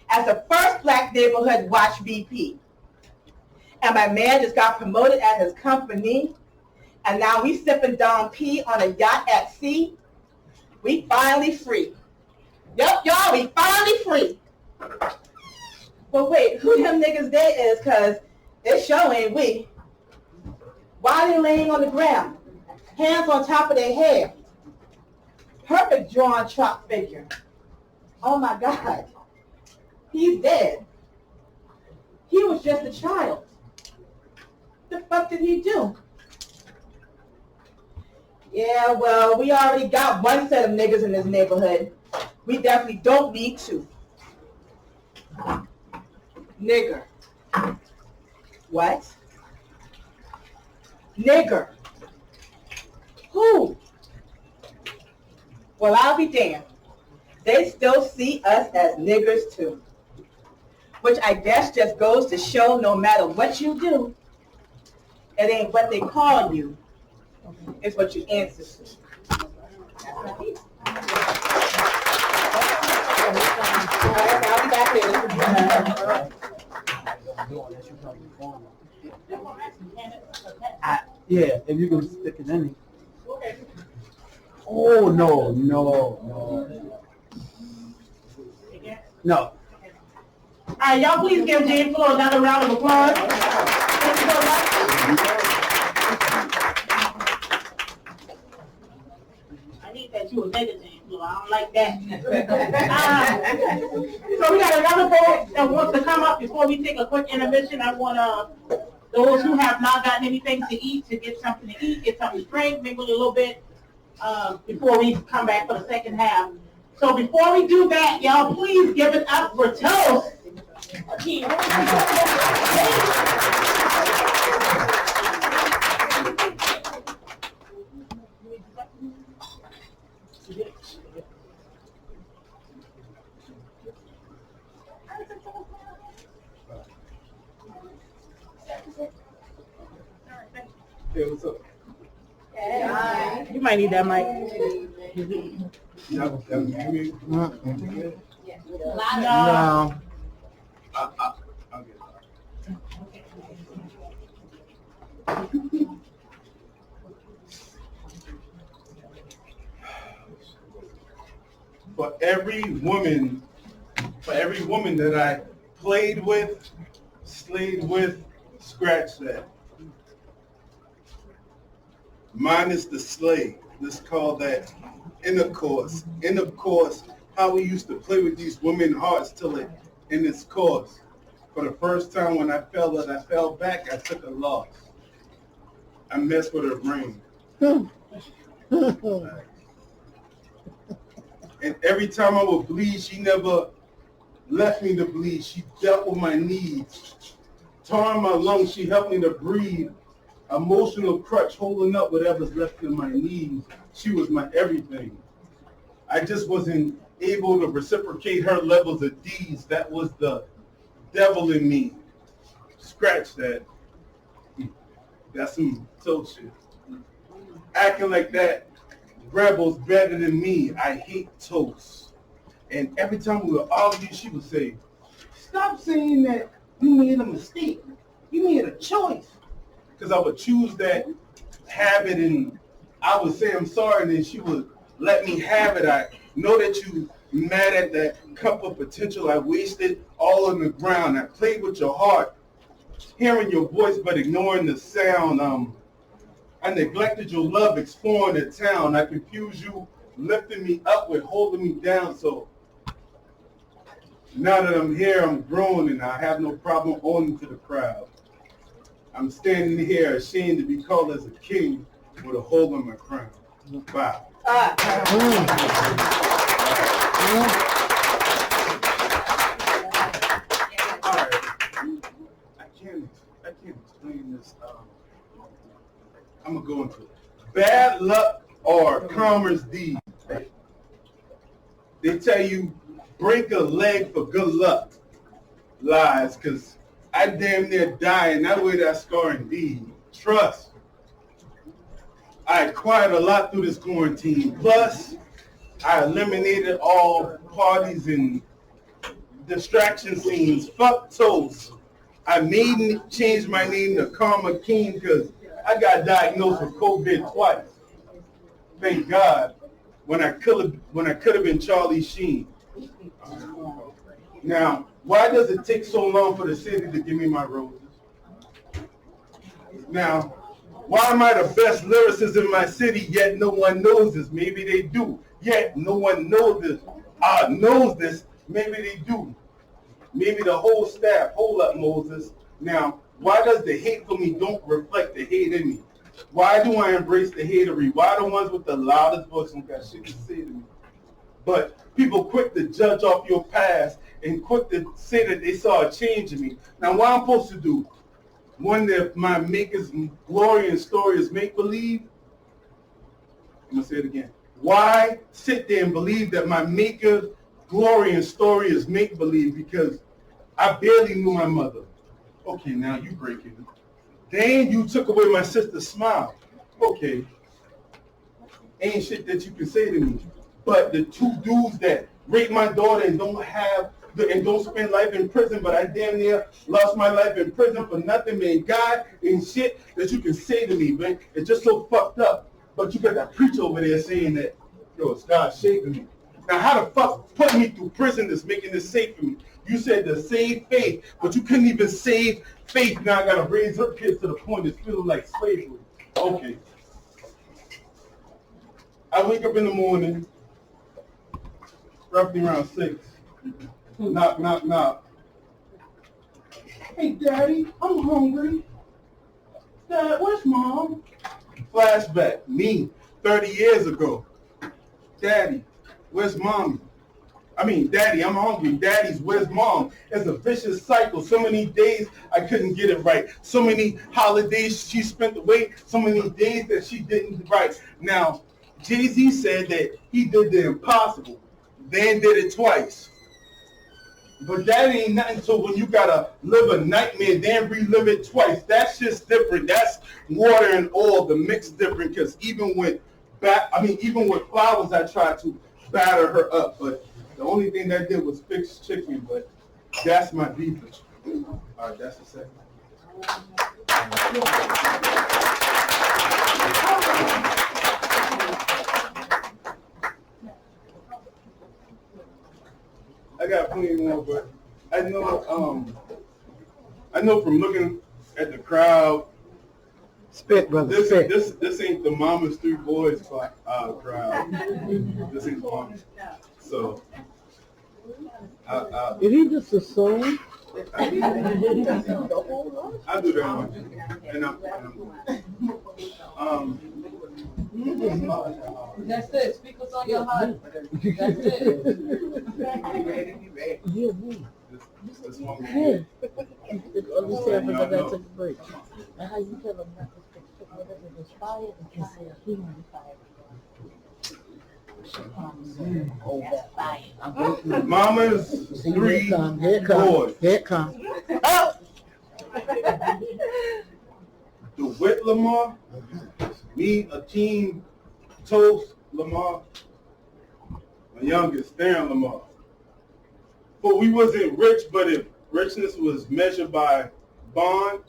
as the first black neighborhood watch VP. And my man just got promoted at his company. And now we sipping Dom P on a yacht at sea. We finally free. Yup, y'all, we finally free. But wait, who them niggas they is? Cause it sure ain't we. Why they laying on the ground? Hands on top of their head. Perfect drawn chalk figure. Oh my God. He's dead. He was just a child. The fuck did he do? Yeah, well, we already got one set of niggas in this neighborhood. We definitely don't need two. Nigger. What? Nigger. Who? Well, I'll be damned. They still see us as niggers too. Which I guess just goes to show no matter what you do, it ain't what they call you, it's what you answer to. I'll be back later. Yeah, if you can stick it in. Oh, no. No. All right, y'all please give James Flo another round of applause. Thank you so much. I need that you a nigga, James Flo. I don't like that. So we got another vote that wants to come up before we take a quick intermission. I want those who have not gotten anything to eat to get something to eat, get something to drink, mingle a little bit before we come back for the second half. So before we do that, y'all please give it up for Toast. Hey, what's up? Hey. You might need that mic. No. I'll get it. For every woman that I played with, slayed with, scratch that. Mine is the slave. Let's call that intercourse. Intercourse, how we used to play with these women's hearts till it in its course. For the first time when I fell back, I took a loss. I messed with her brain. And every time I would bleed, she never left me to bleed. She dealt with my needs. Tarring my lungs, she helped me to breathe. Emotional crutch, holding up whatever's left in my knees. She was my everything. I just wasn't able to reciprocate her levels of deeds. That was the devil in me. Scratch that. That's some toast shit. Acting like that rebel's better than me. I hate toast. And every time we would argue, she would say, stop saying that you made a mistake. You made a choice. Because I would choose that habit and I would say I'm sorry and then she would let me have it. I know that you mad at that cup of potential I wasted all on the ground. I played with your heart, hearing your voice but ignoring the sound. I neglected your love, exploring the town. I confused you lifting me up with holding me down. So now that I'm here, I'm grown and I have no problem owning to the crowd. I'm standing here ashamed to be called as a king with a hole in my crown. Wow. Ah. All right. I can't explain this. I'm gonna go into it. Bad luck or karma's deed. They tell you break a leg for good luck. Lies, cause I damn near die, and that way that scar indeed. Trust. I acquired a lot through this quarantine. Plus, I eliminated all parties and distraction scenes. Fuck toast. I changed my name to Karma King because I got diagnosed with COVID twice. Thank God. When I could have been Charlie Sheen. Now, why does it take so long for the city to give me my roses? Now, why am I the best lyricist in my city, yet no one knows this? Maybe they do. Yet no one knows this. Maybe they do. Maybe the whole staff. Hold up, Moses. Now, why does the hate for me don't reflect the hate in me? Why do I embrace the hatery? Why the ones with the loudest voice don't got shit to say to me? But people quick to judge off your past and quick to say that they saw a change in me. Now, what I'm supposed to do? One that my maker's glory and story is make-believe? I'm going to say it again. Why sit there and believe that my maker's glory and story is make-believe? Because I barely knew my mother. Okay, now you breaking it. Then you took away my sister's smile. Okay. Ain't shit that you can say to me. But the two dudes that rape my daughter and don't spend life in prison, but I damn near lost my life in prison for nothing, man. God and shit that you can say to me, man. It's just so fucked up. But you got that preacher over there saying that, yo, it's God shaping me. Now, how the fuck putting me through prison is making this safe for me? You said to save faith, but you couldn't even save faith. Now I got to raise her kids to the point it's feeling like slavery. Okay. I wake up in the morning, roughly around 6. Knock, knock, knock. Hey, Daddy, I'm hungry. Dad, where's Mom? Flashback, me, 30 years ago. Daddy, where's Mommy? Daddy, I'm hungry. Daddy's, where's Mom? It's a vicious cycle. So many days I couldn't get it right. So many holidays she spent away. So many days that she didn't right. Now, Jay-Z said that he did the impossible, then did it twice. But that ain't nothing to when you gotta live a nightmare, then relive it twice. That's just different. That's water and oil, the mix different. Because even with flowers, I tried to batter her up, but the only thing that did was fix chicken. But that's my beef. All right, that's the second. I got plenty more, but I know from looking at the crowd. Spit, brother, spit. This ain't the Mama's Three Boys crowd. This ain't the Mama's. So, Did he just assume? I do that one. And That's it. Speak what's on your heart. That's it. Yeah, me. This one. Hey. Understand when I gotta take a break. And how you tell them not to stick whatever is fired and can say he on fire. Mama's Three Boys. Here it comes. Oh! DeWitt Lamar, me, Akeem, Toast Lamar, my youngest, Darren Lamar. But we wasn't rich, but if richness was measured by bond,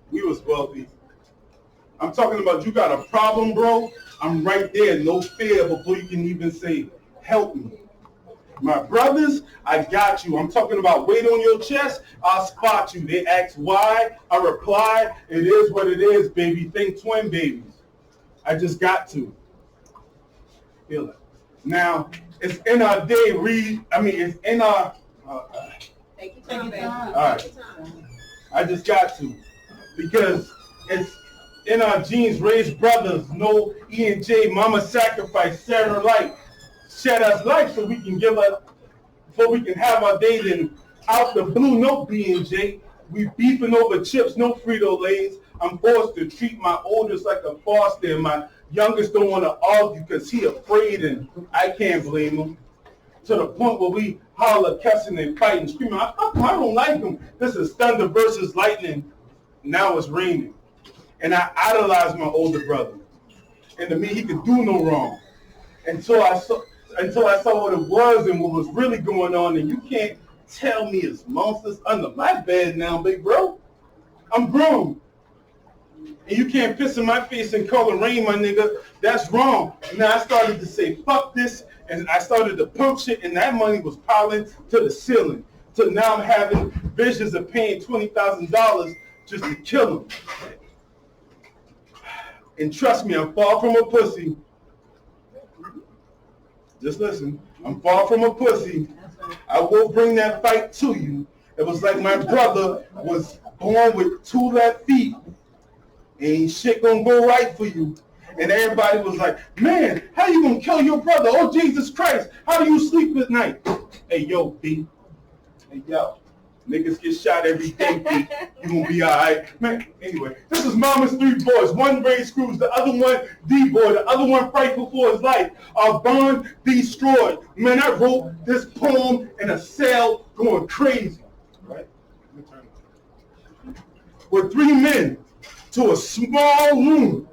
we was wealthy. I'm talking about you got a problem, bro. I'm right there, no fear, before you can even say, help me. My brothers, I got you. I'm talking about weight on your chest, I'll spot you. They ask why, I reply, it is what it is, baby. Think twin babies. I just got to. Feel it. Now, it's in our day, it's in our, Take your time. all right. I just got to, because it's in our genes, raised brothers, no E&J, mama sacrifice, Sarah light, shed us life so we can have our days. And out the blue, no B&J, we beefing over chips, no Frito-Lays. I'm forced to treat my oldest like a foster, and my youngest don't want to argue because he afraid, and I can't blame him. To the point where we holler, cussing, and fighting, screaming, I don't like him. This is thunder versus lightning. Now it's raining. And I idolize my older brother. And to me, he could do no wrong. Until I saw what it was and what was really going on, and you can't tell me it's monsters under my bed now, big bro. I'm grown. And you can't piss in my face and call it rain, my nigga. That's wrong. And now I started to say, fuck this, and I started to pump shit, and that money was piling to the ceiling. So now I'm having visions of paying $20,000 just to kill him. And trust me, I'm far from a pussy. Just listen. I'm far from a pussy. I will bring that fight to you. It was like my brother was born with 2 left feet. Ain't shit gonna go right for you. And everybody was like, man, how you gonna kill your brother? Oh, Jesus Christ, how do you sleep at night? Hey, yo, B. Hey, yo. Niggas get shot every day, B. You gonna be all right. Man, anyway, this is Mama's 3 boys. One Ray Screws, the other one D-boy, the other one frightful for his life. Our bond destroyed. Man, I wrote this poem in a cell going crazy. Right? With 3 men to a small room.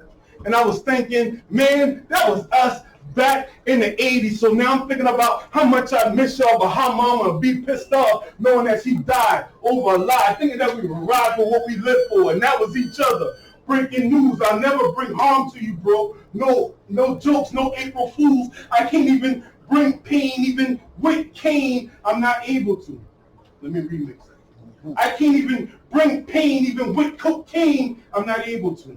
And I was thinking, man, that was us back in the 80s. So now I'm thinking about how much I miss y'all, but how mama would be pissed off knowing that she died over a lie, thinking that we would ride for what we live for, and that was each other. Breaking news, I'll never bring harm to you, bro. No jokes, no April Fools. I can't even bring pain, even with Cain, I'm not able to. Let me remix it. I can't even bring pain, even with cocaine, I'm not able to.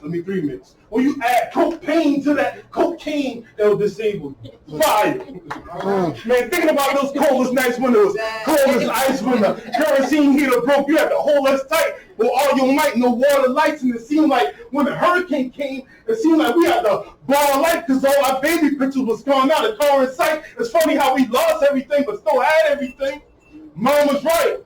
Let me remix. When you add cocaine to that cocaine, it'll disable you. Fire. Man, thinking about those coldest nights when it was cold as ice, when the kerosene heater broke, you had to hold us tight with all your might, no water lights, and it seemed like when the hurricane came, it seemed like we had to borrow light because all our baby pictures was gone out of current sight. It's funny how we lost everything but still had everything. Mom was right,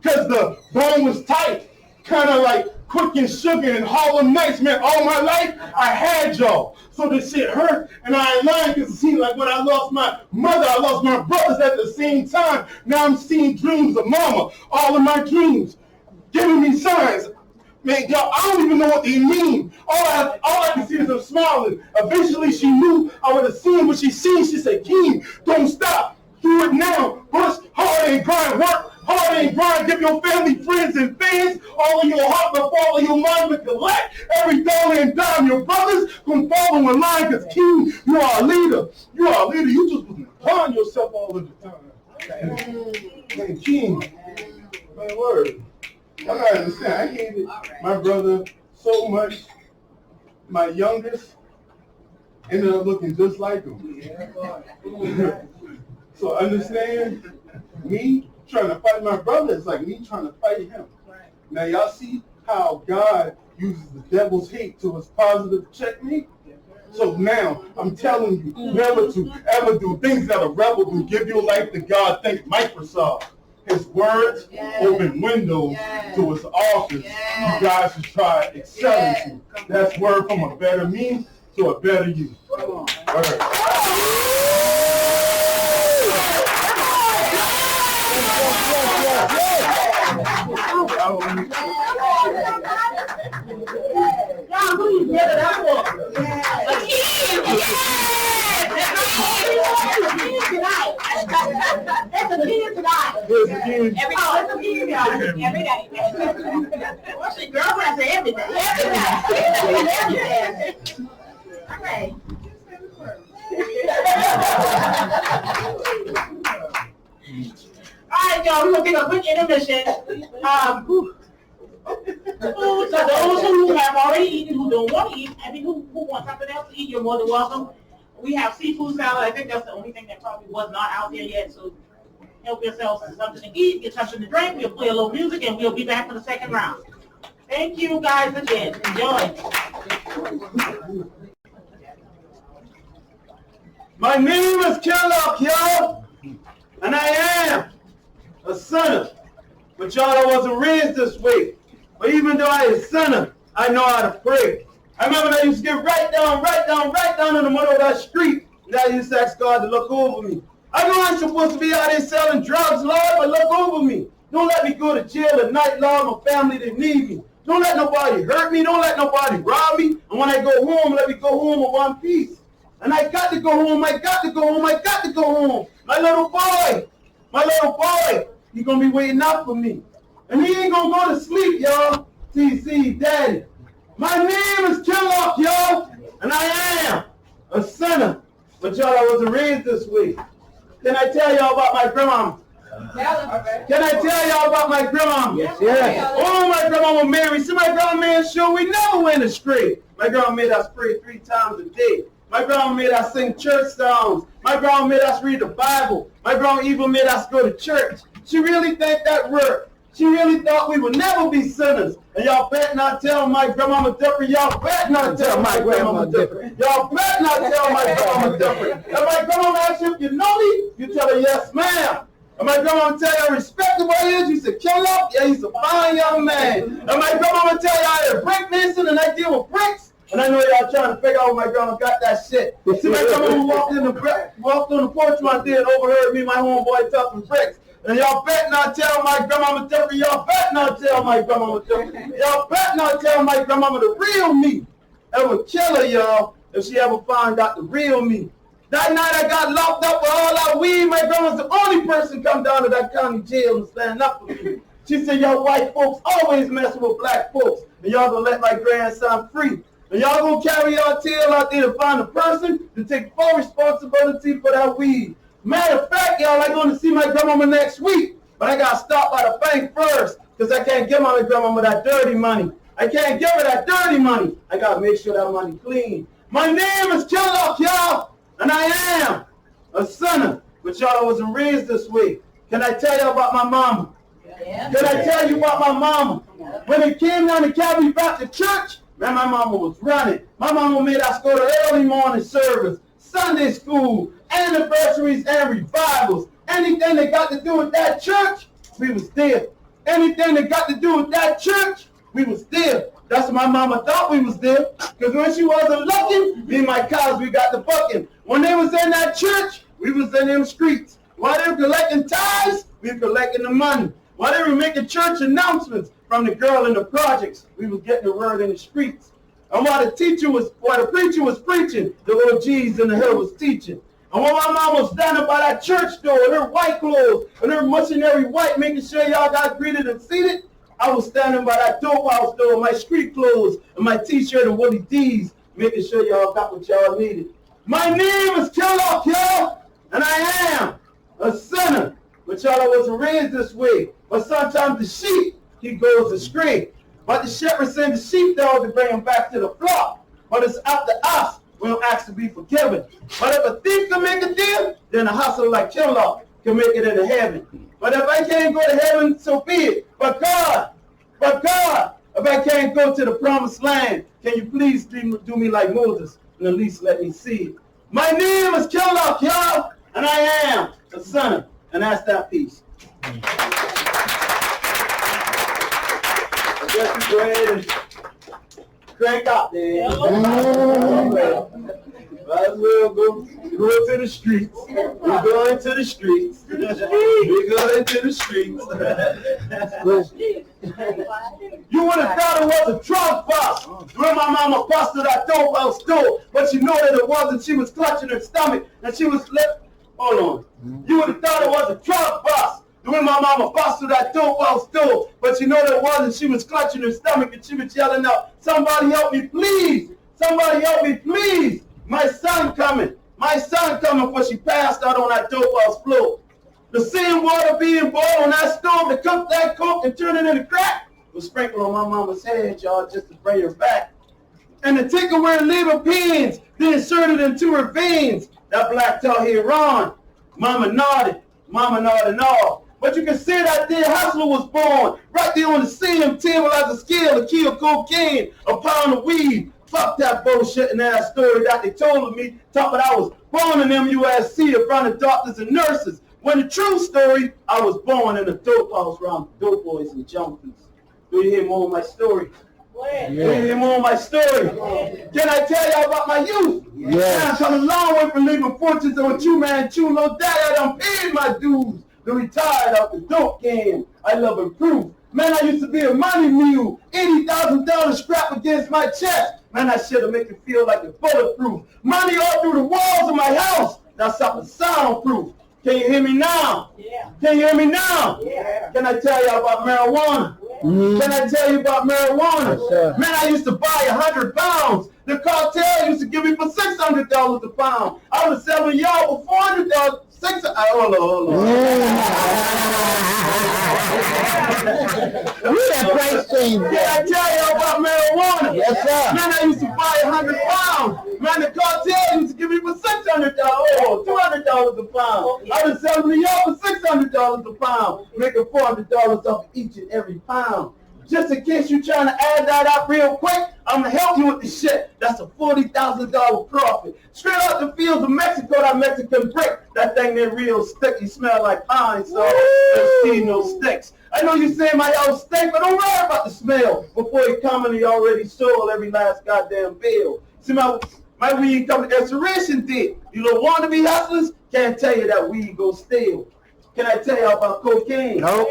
because the bone was tight, kind of like Quick and Sugar and Harlem Nights. Man, all my life, I had y'all. So this shit hurt, and I ain't lying, because it seemed like when I lost my mother, I lost my brothers at the same time. Now I'm seeing dreams of mama, all of my dreams, giving me signs. Man, y'all, I don't even know what they mean. All I can see is them smiling. Eventually she knew I would have seen what she seen. She said, King, don't stop. Do it now. Push hard and grind. Work hard and grind. Give your family, friends, and fans all of your heart before all of your mind. But collect every dollar and dime. Your brothers gonna follow in line, because King, you are a leader. You are a leader. You just was applying yourself all of the time. Man, King, my word. I gotta understand. I hated my brother so much. My youngest ended up looking just like him. So understand, me trying to fight my brother is like me trying to fight him. Now y'all see how God uses the devil's hate to his positive checkmate? So now I'm telling you never to ever do things that a rebel do. Give your life to God. Think Microsoft. His words open windows to his office. You guys should try excelling. That's word from a better me to a better you. Word. Y'all, please give it up for a kid. It's a kid tonight. Here's the king. Every day. Well, she girlfriend say every day. Every day. All right. All right, y'all, we're going to take a quick intermission. So those who have already eaten, who don't want to eat, who want something else to eat, you're more than welcome. We have seafood salad. I think that's the only thing that probably was not out there yet. So help yourselves to something to eat, get something to drink. We'll play a little music, and we'll be back for the second round. Thank you guys again. Enjoy. My name is Kellogg, y'all, and I am a sinner. But y'all, I wasn't raised this way. But even though I am a sinner, I know how to pray. I remember I used to get right down in the middle of that street, and I used to ask God to look over me. I know I'm supposed to be out there selling drugs, Lord, but look over me. Don't let me go to jail at night, Lord. My family, they need me. Don't let nobody hurt me. Don't let nobody rob me. And when I go home, let me go home in one piece. And I got to go home. I got to go home. I got to go home. My little boy, he's going to be waiting out for me. And he ain't going to go to sleep, y'all, till he see daddy. My name is Kellogg, y'all, and I am a sinner. But y'all, I wasn't raised this way. Can I tell y'all about my grandma? Can I tell y'all about my grandma? Yes. Oh, my grandma Mary. See, my grandma made sure we never went astray. My grandma made us pray 3 times a day. My grandma made us sing church songs. My grandma made us read the Bible. My grandma even made us go to church. She really think that worked. She really thought we would never be sinners. And y'all bet not tell my grandmama different. Y'all bet not tell my grandmama different. Y'all bet not tell my grandmama different. And my grandmama asks you if you know me, you tell her yes, ma'am. And my grandma tell you how respectable he is. You say, Kellogg, yeah, he's a fine young man. And my grandma tell you I had brick mason and I deal with bricks. And I know y'all trying to figure out where my grandma got that shit. See, my grandma walked on the porch one day and overheard me and my homeboy talking bricks. And y'all bet not tell my grandmama different. Y'all bet not tell my grandmama different. Y'all bet not tell my grandmama the real me. That would kill her, y'all, if she ever found out the real me. That night I got locked up with all that weed. My grandma's the only person come down to that county jail and stand up for me. She said, y'all white folks always messing with black folks. And y'all gonna let my grandson free. And y'all gonna carry y'all tail out there to find a person to take full responsibility for that weed. Matter of fact, y'all, I'm going to see my grandmama next week. But I got to stop by the bank first because I can't give my grandmama that dirty money. I can't give her that dirty money. I got to make sure that money clean. My name is Kellogg, y'all, and I am a sinner. But y'all, I wasn't raised this way. Can I tell you about my mama? Yeah. Can I tell you about my mama? When it came down to Calvary Baptist Church, man, my mama was running. My mama made us go to early morning service, Sunday school, anniversaries and revivals. Anything that got to do with that church, we was there. Anything that got to do with that church, we was there. That's what my mama thought we was there. Because when she wasn't looking, me and my cousins, we got the bucking. When they was in that church, we was in them streets. While they were collecting tithes, we were collecting the money. While they were making church announcements from the girl in the projects, we was getting the word in the streets. And while the preacher was preaching, the OGs in the hill was teaching. And when my mom was standing by that church door in her white clothes and her missionary white, making sure y'all got greeted and seated, I was standing by that dope house door in my street clothes and my t-shirt and Woody D's, making sure y'all got what y'all needed. My name is Kellogg, y'all, and I am a sinner. But y'all, I wasn't raised this way. But sometimes the sheep, he goes astray. But the shepherd sent the sheepdog to bring him back to the flock. But it's up to us. We don't ask to be forgiven. But if a thief can make a deal, then a hustler like Kellogg can make it into heaven. But if I can't go to heaven, so be it. But God, if I can't go to the promised land, can you please do me like Moses and at least let me see it? My name is Kellogg, y'all, and I am a sinner. And that's that piece. I guess we go ahead and crank up there. Might as well go to the streets. We're going to the streets. We're going to the streets. You would have thought it was a drug bust when my mama busted that dope house door, but you know that it wasn't. She was clutching her stomach and she was hold on. You would have thought it was a drug bust when my mama busted that dope house door, but you know that it wasn't. She was clutching her stomach and she was yelling out, "Somebody help me, please! Somebody help me, please! My son coming! My son coming!" Before she passed out on that dope house floor. The same water being boiled on that stove to cook that coke and turn it into crack was sprinkled on my mama's head, y'all, just to bring her back. And the ticker where labor pins, then inserted into her veins. That black tar here Ron. Mama nodded and all. But you can see that there hustler was born right there on the same table as a scale, a kilo of cocaine, a pound of weed. Fuck that bullshit and ass story that they told me, talking I was born in MUSC in front of doctors and nurses. When the true story, I was born in a dope house around dope boys and junkies. Do you hear more of my story? Do you hear more of my story? Can I tell y'all about my youth? Yeah. I'm coming a long way from leaving fortunes on two-man chew. No doubt I done paid my dues. Been retired out the dope game. I love improve. Man, I used to be a money mule. $80,000 scrap against my chest. Man, that shit'll make you feel like it's bulletproof. Money all through the walls of my house. That's something soundproof. Can you hear me now? Yeah. Can you hear me now? Yeah. Can I tell you about marijuana? Mm-hmm. Can I tell you about marijuana? Yes, man, I used to buy 100 pounds. The cartel used to give me for $600 a pound. I was selling y'all for $400. Hold on. Can I tell you about marijuana? Yes, sir. Man, I used to buy 100 pounds. Man, the cartel used to give me for $600, $200 a pound. I was selling y'all for $600 a pound, making $400 off each and every pound. Just in case you're trying to add that up real quick, I'm going to help you with the shit. That's a $40,000 profit. Straight out the fields of Mexico, that Mexican brick. That thing there real sticky, smell like pine salt. There's no sticks. I know you say my house stink, but don't worry about the smell. Before you come in, you already stole every last goddamn bill. See, my weed come to expiration date. You don't want to be hustlers? Can't tell you that weed go stale. Can I tell you about cocaine? No.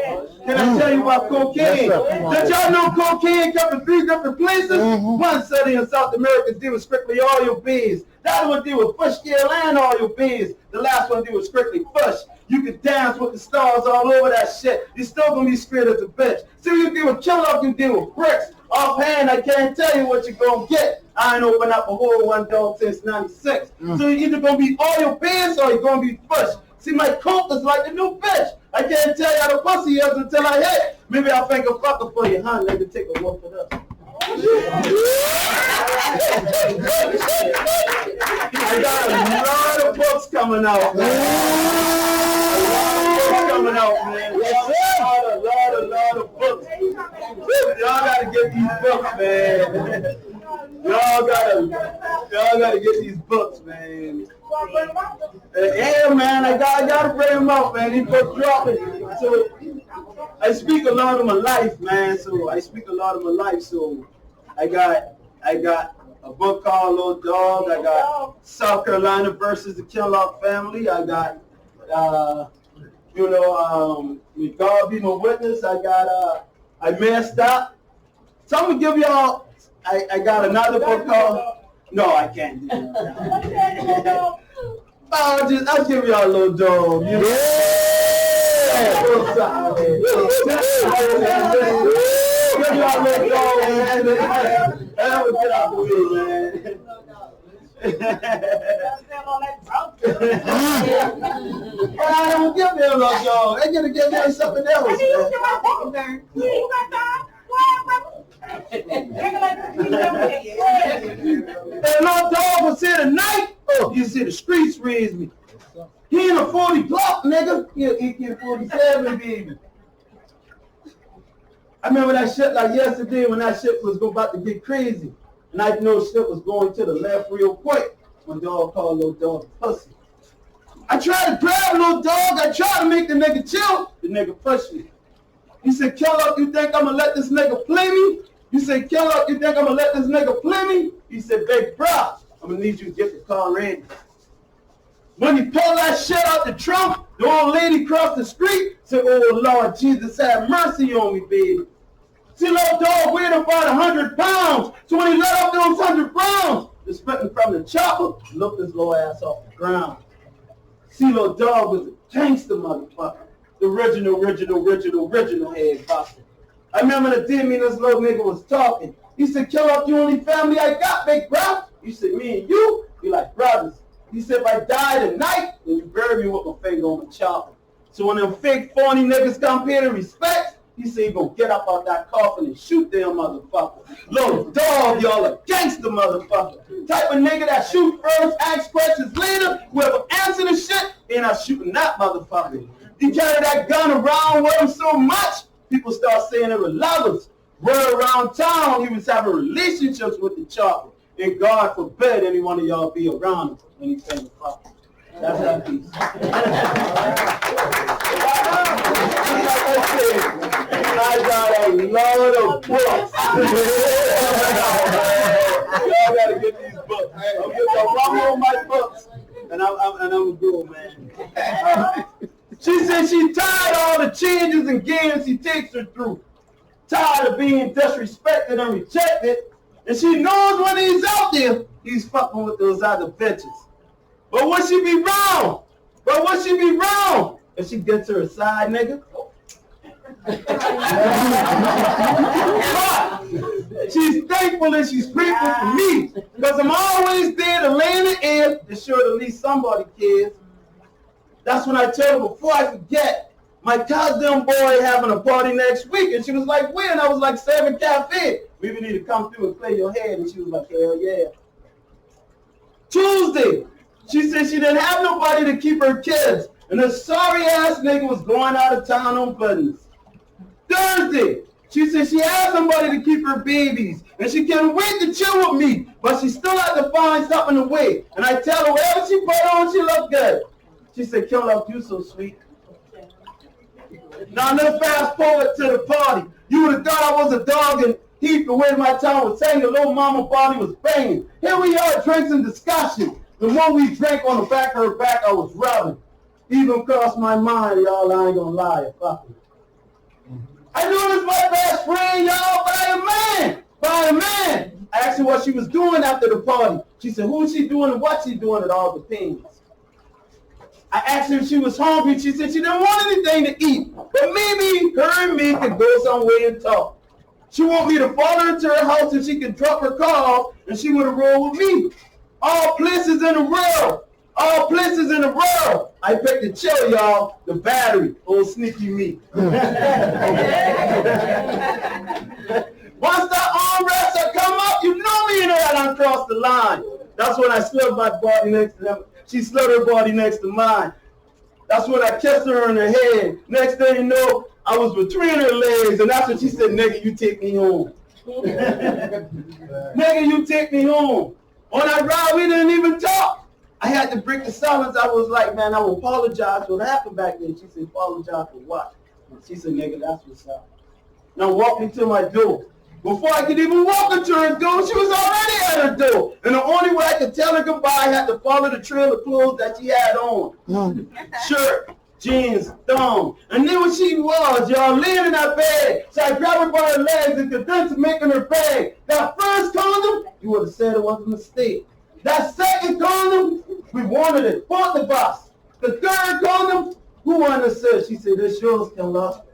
Can I tell you about cocaine? Did y'all know cocaine come from 3 different places? One study in South America deal with strictly oil beans. The other one deal with push scale and oil beans. The last one deal with strictly push. You can dance with the stars all over that shit. You're still gonna be straight as a bitch. See, you deal with killer, you deal with bricks. Offhand, I can't tell you what you're gonna get. I ain't opened up a whole one dog since '96. So you're either gonna be oil beans or you're gonna be push. See, my coat is like the new bitch. I can't tell you how the pussy is until I hit. Maybe I'll think a fucker for you, huh? Let me take a look at us. I got a lot of books coming out, man. A lot of books. Y'all gotta get these books, man. Y'all gotta get these books, man. Yeah, man, I gotta bring them out, man. These books dropping. So I speak a lot of my life, man. So I got a book called Little Dog. I got South Carolina versus the Kellogg family. I got with God be my witness. I got I messed up. So I'm gonna give y'all. I got another book called. No, I can't do that. I'll give y'all a Little Dog. You know? Yeah. Give y'all a Little Dog, man. Get out the way, man. I don't give me a Little Dog. They gonna give me something else. And Little Dog was here tonight. Oh, you see the streets raised me. He in a 40 block, nigga. He in 47, baby. I remember that shit like yesterday when that shit was about to get crazy. And I know shit was going to the left real quick when dog called Little Dog a pussy. I tried to grab Little Dog. I tried to make the nigga chill. The nigga pushed me. He said, Kellogg, you think I'm going to let this nigga play me? You said, Kellogg, you think I'm going to let this nigga play me? He said, big bro, I'm going to need you to get the car ready. When he pulled that shit out the trunk, the old lady across the street said, oh, Lord Jesus, have mercy on me, baby. See, Little Dog weighed about 100 pounds. So when he let up those 100 pounds, the spitting from the chopper, looked his little ass off the ground. See, Little Dog was a gangster motherfucker. The original head buster. I remember the day me and this little nigga was talking. He said, Kellogg, the only family I got, big bro. He said, me and you, we like brothers. He said, if I die tonight, then you bury me with my finger on the chopper. So when them fake phony niggas come here to respect, He said he gonna get up out that coffin and shoot them motherfucker. Little dog, y'all, a gangster motherfucker. Type of nigga that shoot first, ask questions later, whoever answer the shit, ain't not shooting that motherfucker. He carried that gun around with him so much, people start saying they were lovers. Word around town, he was having relationships with the chopper. And God forbid any one of y'all be around him when he came to fuck. That's that piece. I got a lot of books. Y'all gotta get these books. I'm getting on my books, and I'm good, man. She said she tired of all the changes and games he takes her through. Tired of being disrespected and rejected. And she knows when he's out there, he's fucking with those other bitches. But would she be wrong? If she gets her a side nigga? She's thankful and she's grateful for me. Because I'm always there to lay in the air to show at least somebody cares. That's when I told her before I forget. My cousin boy having a party next week, and she was like, when? I was like, 7 Cafe. We even need to come through and clear your head, and she was like, hell yeah. Tuesday, she said she didn't have nobody to keep her kids, and the sorry ass nigga was going out of town on business. Thursday, she said she had somebody to keep her babies, and she can't wait to chill with me, but she still had to find something to wear. And I tell her whatever she put on, she look good. She said, Kill Love, you so sweet. Now let's fast forward to the party. You would have thought I was a dog and heat the way my tongue was saying the little mama body was banging. Here we are, drinks and discussion. The more we drank on the back of her back, I was rubbing. Even crossed my mind, y'all, I ain't gonna lie, fuck it. I knew it was my best friend, y'all, by a man. I asked her what she was doing after the party. She said, who is she doing and what she doing at all depends. I asked her if she was hungry. She said she didn't want anything to eat. But maybe her and me could go somewhere and talk. She want me to follow her to her house and she could drop her car off and she would have rolled with me. All places in the world. I picked the chill, y'all. The battery. Old sneaky me. Once that armrest come up, you know me and her had uncrossed the line. That's when I slid my body next to them. She slid her body next to mine. That's when I kissed her on her head. Next thing you know, I was between her legs, and that's when she said, nigga, you take me home. Nigga, you take me home. On that ride, we didn't even talk. I had to break the silence. I was like, man, I will apologize for what happened back then. She said, apologize for what? She said, nigga, that's what's up. Now walk me to my door. Before I could even walk into her door, she was already at her door. And the only way I could tell her goodbye, I had to follow the trail of clothes that she had on. Shirt, jeans, thong. And then when she was, y'all, laying in that bed, so I grabbed her by her legs and convinced her making her beg. That first condom, you would have said it was a mistake. That second condom, we wanted it. Bought the box. The third condom, who wanted to say? She said, this yours, Kim Love.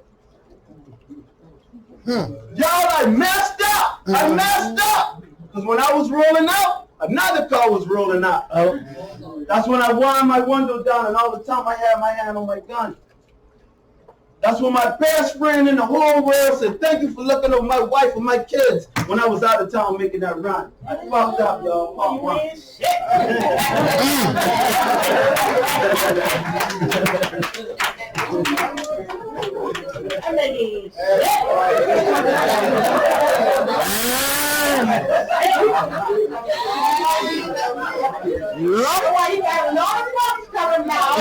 Y'all, I messed up. Because when I was rolling out, another car was rolling out. That's when I wound my window down, and all the time I had my hand on my gun. That's when my best friend in the whole world said, thank you for looking over my wife and my kids when I was out of town making that run. I fucked up, y'all. Why you got a lot of folks coming now?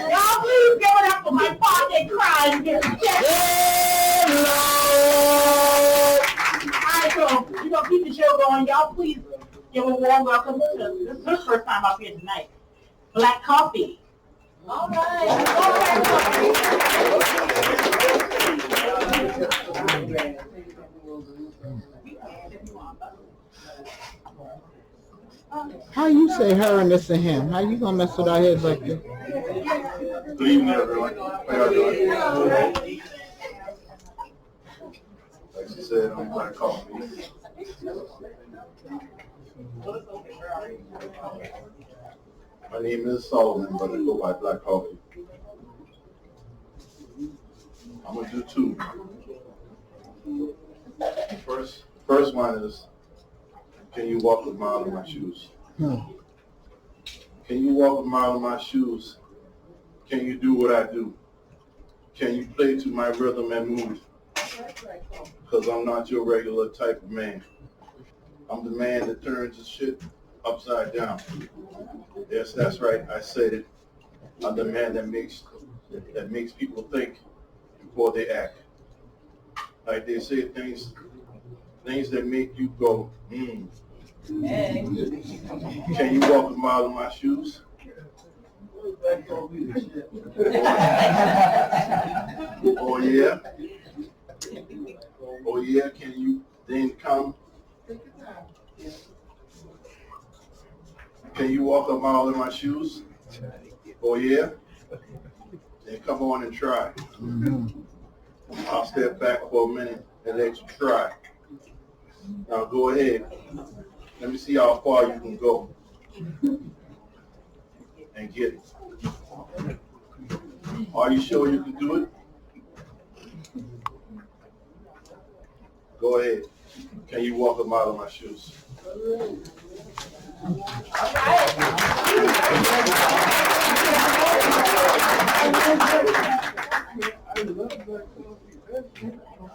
Y'all please give it up for my pocket crying. Alright, so we're gonna keep the show going. Y'all please give a warm welcome to this is the first time up here tonight. Black Coffee. All right. How you say her and this and him? How you gonna mess with our heads like this? Good evening, everyone. How y'all doing? Like she said, I'm going to call me. My name is Solomon, but I go by Black Coffee. I'm gonna do two. First one is, can you walk a mile in my shoes? Can you walk a mile in my shoes? Can you do what I do? Can you play to my rhythm and move? Because I'm not your regular type of man. I'm the man that turns his shit upside down. Yes, that's right, I said it. I'm the man that makes people think before they act. Like they say, things that make you go, Can you walk a mile in my shoes? Oh yeah? Oh yeah, can you then come? Can you walk a mile in my shoes? Oh yeah? Then come on and try. I'll step back for a minute and let you try. Now go ahead. Let me see how far you can go. And get it. Are you sure you can do it? Go ahead. Can you walk a mile in my shoes?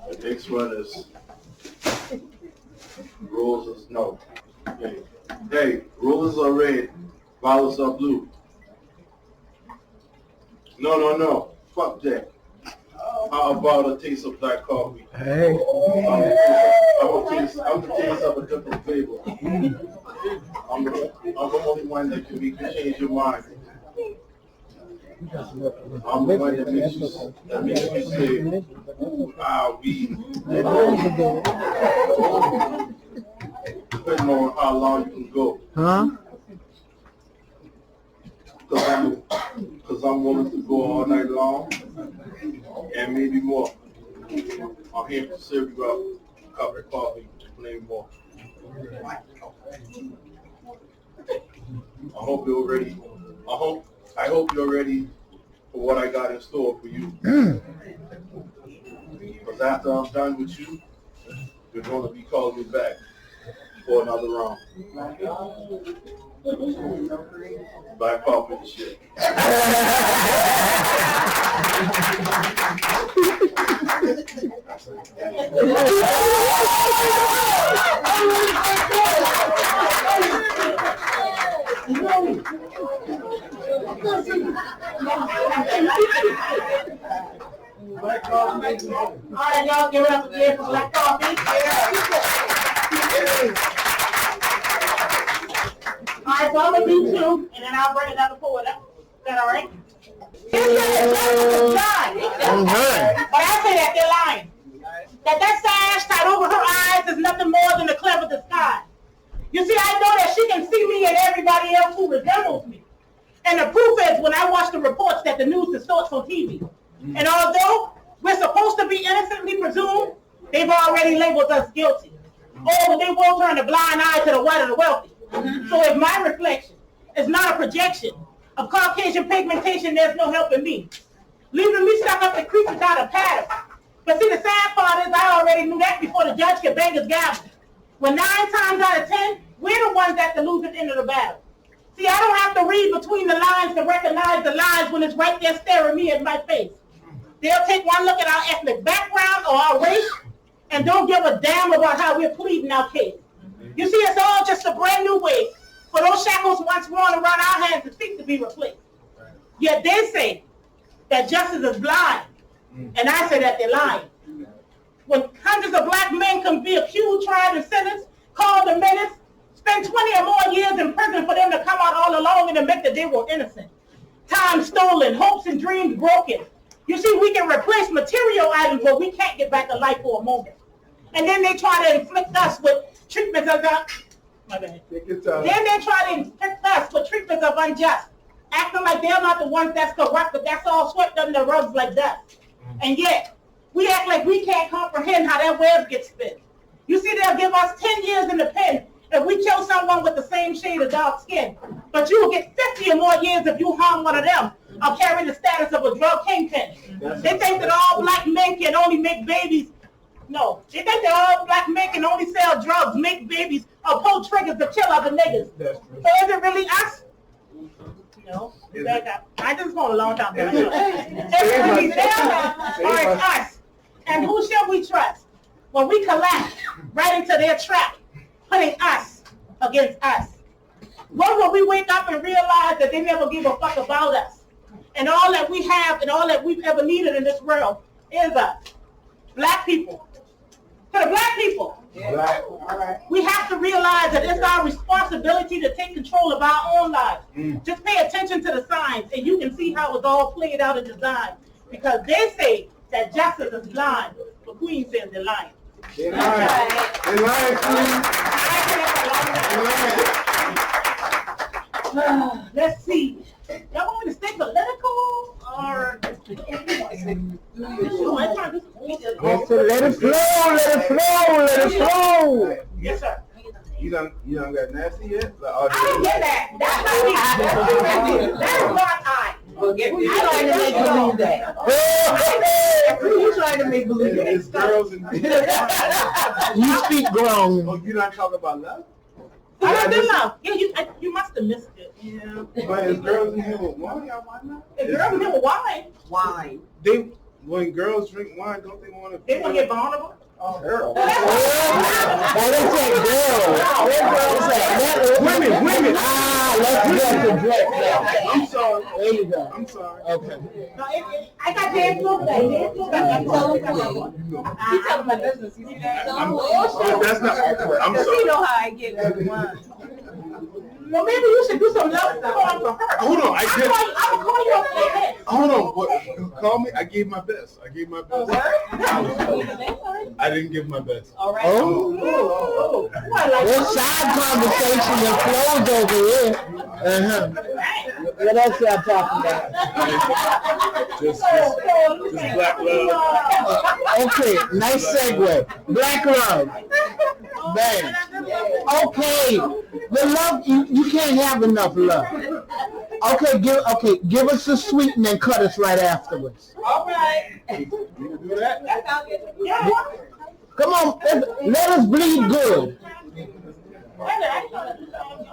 The next one is roses. No. Hey, roses are red, violets are blue. No. Fuck that. How about a taste of black coffee? Hey. I'm the taste of a different flavor. I'm the only one that can make you change your mind. I'm the one that makes you say, I'll be. Depending on how long you can go. Huh? Because I'm willing to go all night long and maybe more. I'm here to serve you up a cup of coffee and plenty more. I hope you're ready. I hope you're ready for what I got in store for you. Because after I'm done with you, you're going to be calling me back for another round. Black coffee and shit. Black coffee. All right, y'all, give it up again for black coffee. All right, so I'm going to do two, and then I'll bring another forward. Is that all right? But I say that they're lying. That sash tied over her eyes is nothing more than a clever disguise. You see, I know that she can see me and everybody else who resembles me. And the proof is when I watch the reports that the news distorts on TV. And although we're supposed to be innocently presumed, they've already labeled us guilty. Oh, but they won't turn a blind eye to the white and the wealthy. So if my reflection is not a projection of Caucasian pigmentation, there's no helping me. Leaving me stuck up the creek without a pattern. But see, the sad part is I already knew that before the judge could bang his gavel. When 9 times out of 10, we're the ones that lose at the end of the battle. See, I don't have to read between the lines to recognize the lies when it's right there staring me in my face. They'll take one look at our ethnic background or our race and don't give a damn about how we're pleading our case. You see, it's all just a brand new way for those shackles once worn around our hands and feet to be replaced. Yet they say that justice is blind, and I say that they're lying. When hundreds of black men can be accused, tried, and sentenced, called a menace, spend 20 or more years in prison for them to come out all along and admit that they were innocent. Time stolen, hopes and dreams broken. You see, we can replace material items, but we can't get back to life for a moment. And then they try to inflict us with treatments of Then they try to inflict us with treatments of unjust, acting like they're not the ones that's corrupt, but that's all swept under the rugs like dust. And yet, we act like we can't comprehend how that web gets spent. You see, they'll give us 10 years in the pen if we kill someone with the same shade of dark skin. But you will get 50 or more years if you harm one of them or carry the status of a drug kingpin. They think that all black men can only make babies. No, they think that all black men can only sell drugs, make babies, or pull triggers to kill other niggas. So is it really us? No. I just want a long time. Is it really them or it's us? And who shall we trust when we collapse right into their trap, putting us against us? When will we wake up and realize that they never give a fuck about us? And all that we have and all that we've ever needed in this world is us. Black people. To the black people. Black. We have to realize that it's our responsibility to take control of our own lives. Just pay attention to the signs and you can see how it's all played out and designed. Because they say that justice is blind, but Queen says they're lying. They're lying. They're lying, Queen. Let's see. Y'all want me to stay political or? Let it flow. Yes, sir. You done got nasty yet? Like, I didn't get that. That's not I. You trying to make believe that? You trying to make believe that? It's girls and You speak grown. Oh, you not talking about love? I don't do love. Yeah, you must have missed it. Yeah. But it's girls in here with wine. Y'all wine now? If girls in here with wine, When girls drink wine, don't they want to? they want to get vulnerable. Girl. They say girls. Women. Let's get the dress now. I'm sorry. There you go. I'm sorry. Okay. No, I got Dan Fluke back. Dan Fluke back. He telling my business. You see that? That's not. I'm Because he sorry. know how I get good wine. Well, maybe you should do some love porn for her. Hold on. I'm gonna call you up like this. Hold on. What? Call me. I gave my best. I didn't give my best. All right. Oh. There's side conversation that flows over here. What else y'all talking about? Just black love. Okay, nice segue. Black love. Bang. Okay, the love, you can't have enough love. Okay, give us the sweet and then cut us right afterwards. All right. You can do that? That sounds good. Yeah. Come on, let us bleed good.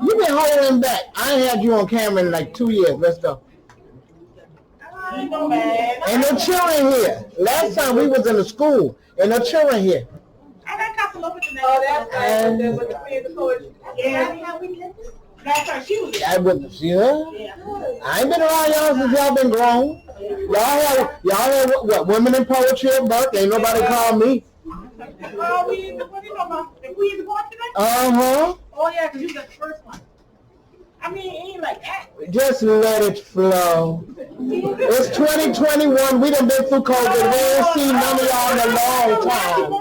You've been holding back. I ain't had you on camera in like 2 years. Let's go. Ain't no children here. Last time we was in the school, and no children here. I got Casanova today. Oh, that's right. With the free of the poetry. Yeah. That's right. She was there. I ain't been around y'all since y'all been grown. Y'all have what, women in poetry at Burke? Ain't nobody call me. Oh, what do you know about the Queen's Award today? Uh-huh. Oh, yeah, because you got the first one. I mean, it ain't like that. Just let it flow. It's 2021. We done been through COVID. We ain't seen none of y'all in a long time.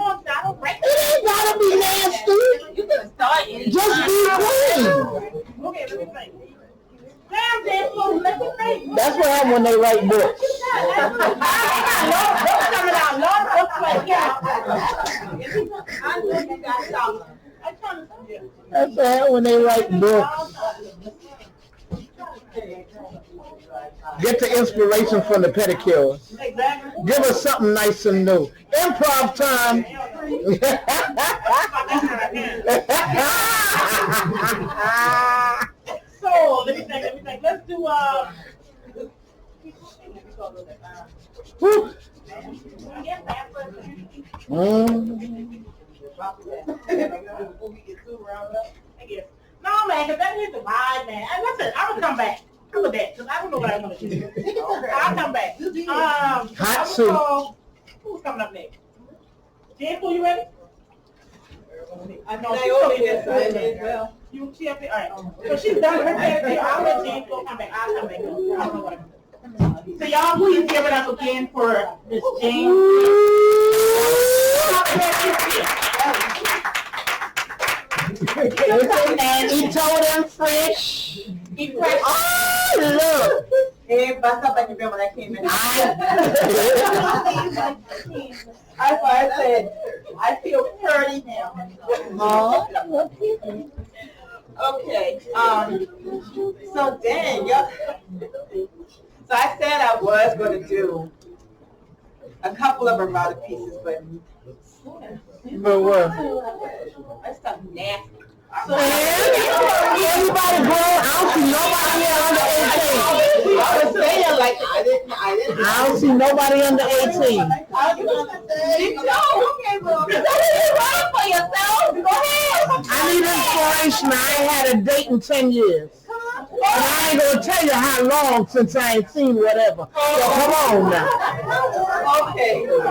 It ain't gotta be nasty. You can start it. Just be clean. Okay, let me think. Damn, let me think. That's what happens when they write books. I know you got something. That's what happens when they write books. Get the inspiration from the pedicures. Exactly. Give us something nice and new. Improv time. So, let me think. Let's do, No, man, because that is the vibe, man. And listen, I will come back. How about that? Because I don't know what I want to do. I'll come back. Hot soup. Who's coming up next? Jennifer, you ready? I know They she's over up here, so there. it is well. She up there? All right. So she's done with her therapy. I'll let Jennifer come back. I'll come back. I don't know what I'm doing. So y'all please give it up again for Miss Jane. And he told them fresh. He fresh. Oh, look. Hey, bust up like you remember when I came in. That's why I said, I feel 30 now. Oh, Okay. So Dan, so I said I was going to do a couple of erotic pieces, but what? that stuff nasty. So Everybody grown. I don't see nobody here under 18. I was saying like I didn't. I don't see nobody under 18. I was going to say, okay, well, you write for yourself. Go ahead. I need inspiration. I ain't had a date in 10 years. And I ain't gonna tell you how long since I ain't seen whatever. So come on now. Okay. Look,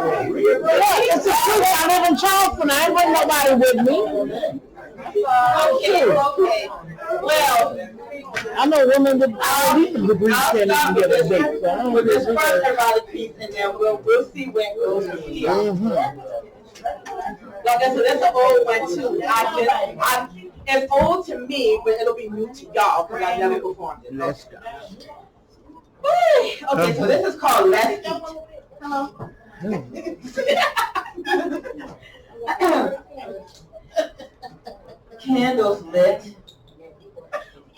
it's the truth. I live in Charleston. I ain't bring nobody with me. Okay. Well, I know women with all these degrees can't even get a date. So I don't with this really first erotic piece, and then we'll see where it goes from here. Like I said, that's an old one too. It's old to me, but it'll be new to y'all because I never performed it. Let's go. Okay, so this is called Let's Eat. Hello. Candles lit,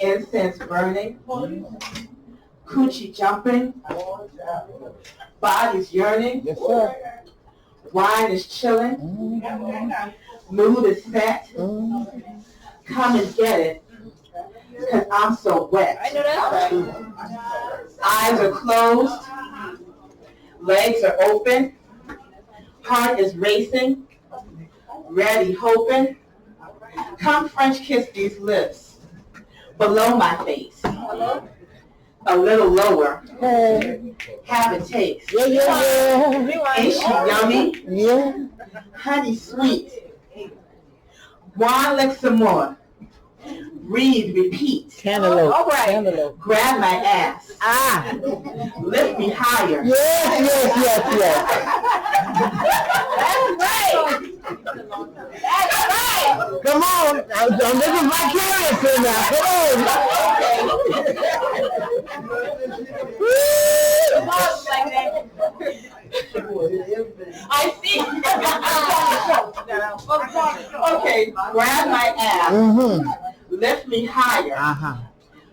incense burning, coochie jumping, bodies yearning, Yes, sir. wine is chilling, mood is set. Come and get it, because I'm so wet. I know that's right. Eyes are closed, legs are open, heart is racing, ready hoping. Come French kiss these lips, below my face, a little lower. Have a taste. Yeah. Ain't she yummy? Yeah. Honey sweet. One lick some more. Breathe, repeat. Cantaloupe. All right. Cantaloupe. Grab my ass. Ah. Lift me higher. Yes. That's right. Come on. Don't make it vicarious here now. Come on. I see. Okay, grab my ass. Mm-hmm. Lift me higher. Uh-huh.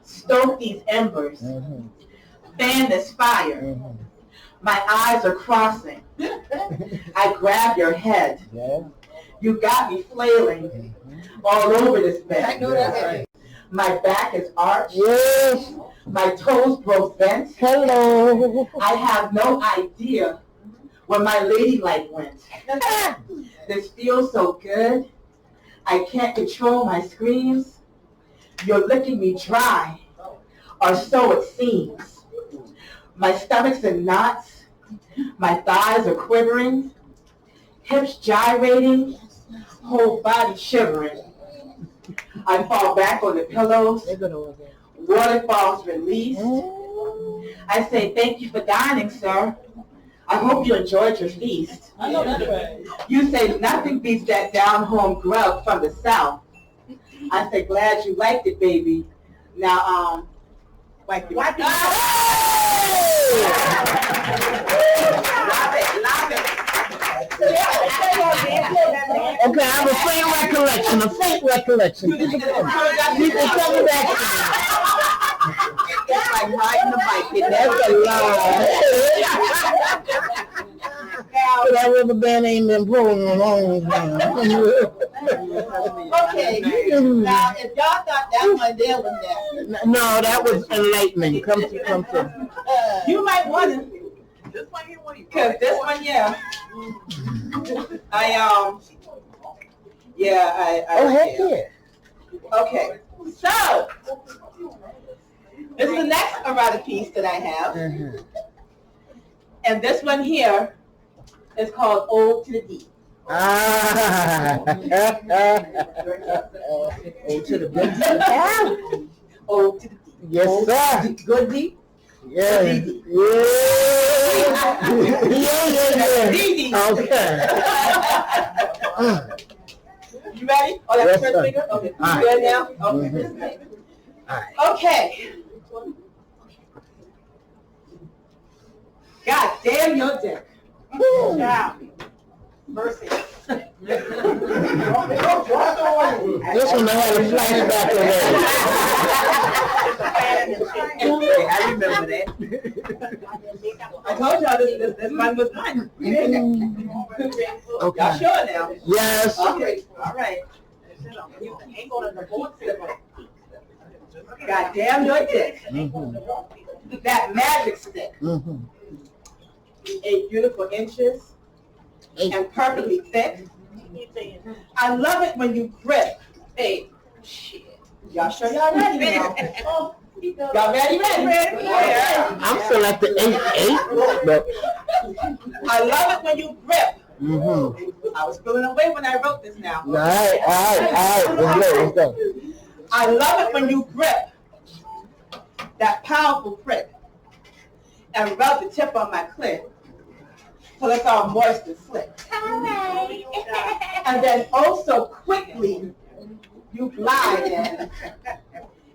Stoke these embers. Mm-hmm. Fan this fire. Mm-hmm. My eyes are crossing. I grab your head. Yeah. You got me flailing all over this bed. I know that's right. My back is arched. Yes. My toes broke bent. Hello. I have no idea where my ladylike went. This feels so good. I can't control my screams. You're licking me dry, or so it seems. My stomach's in knots. My thighs are quivering. Hips gyrating. Whole body shivering. I fall back on the pillows. Waterfalls released. I say, thank you for dining, sir. I hope you enjoyed your feast. I know that's right. You say nothing beats that down-home grub from the South. I say, glad you liked it, baby. Now, wipe it. Love it. Okay, I have a faint recollection. People tell me that. It's like riding the bike. That's a lie. That rubber band ain't been pulling a long time. Okay, now if y'all thought that one there was that. No, that was enlightening. Come to. You might want to. This one here, what do you? Cause this one, yeah. Oh, heck yeah. Okay, so this is the next erotic piece that I have, and this one here is called "Ode to the Deep." Ode to the good deep. Ode to the Deep. Yes, sir. Good deep. Yeah. Yeah. Okay. You ready? Oh, that's Yes, the first sir. finger? Okay. All You good now? Okay. All right. Okay. God damn your dick. Now, Mercy. This one I had a flashback already. I remember that. I told y'all this one was mine. Okay. Y'all sure now? Yes. Okay, all right. You ain't going to the board slipper. God damn your dick. Mhm. That magic stick. Mhm. 8 beautiful inches and perfectly thick. I love it when you grip. Hey, shit. Y'all sure y'all ready now? Y'all ready? Yeah. I'm still at the 8-8, but I love it when you grip. mhm. I was feeling away when I wrote this now. All right. Let's go. I love it when you grip that powerful prick and rub the tip on my clit till it's all moist and slick. And then also quickly you glide in,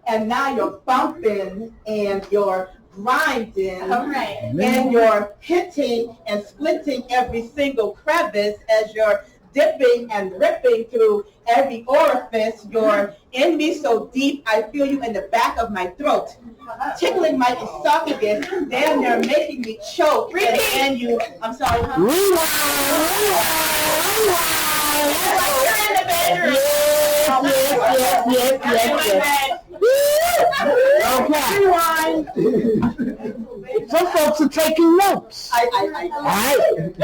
and now you're bumping and you're grinding, and you're hitting and splitting every single crevice as you're dipping and ripping through every orifice. You're in me so deep, I feel you in the back of my throat, tickling my esophagus, damn near making me choke. And you, I'm sorry, huh? You're in the bedroom. Okay. Some folks are taking notes. All right. Ain't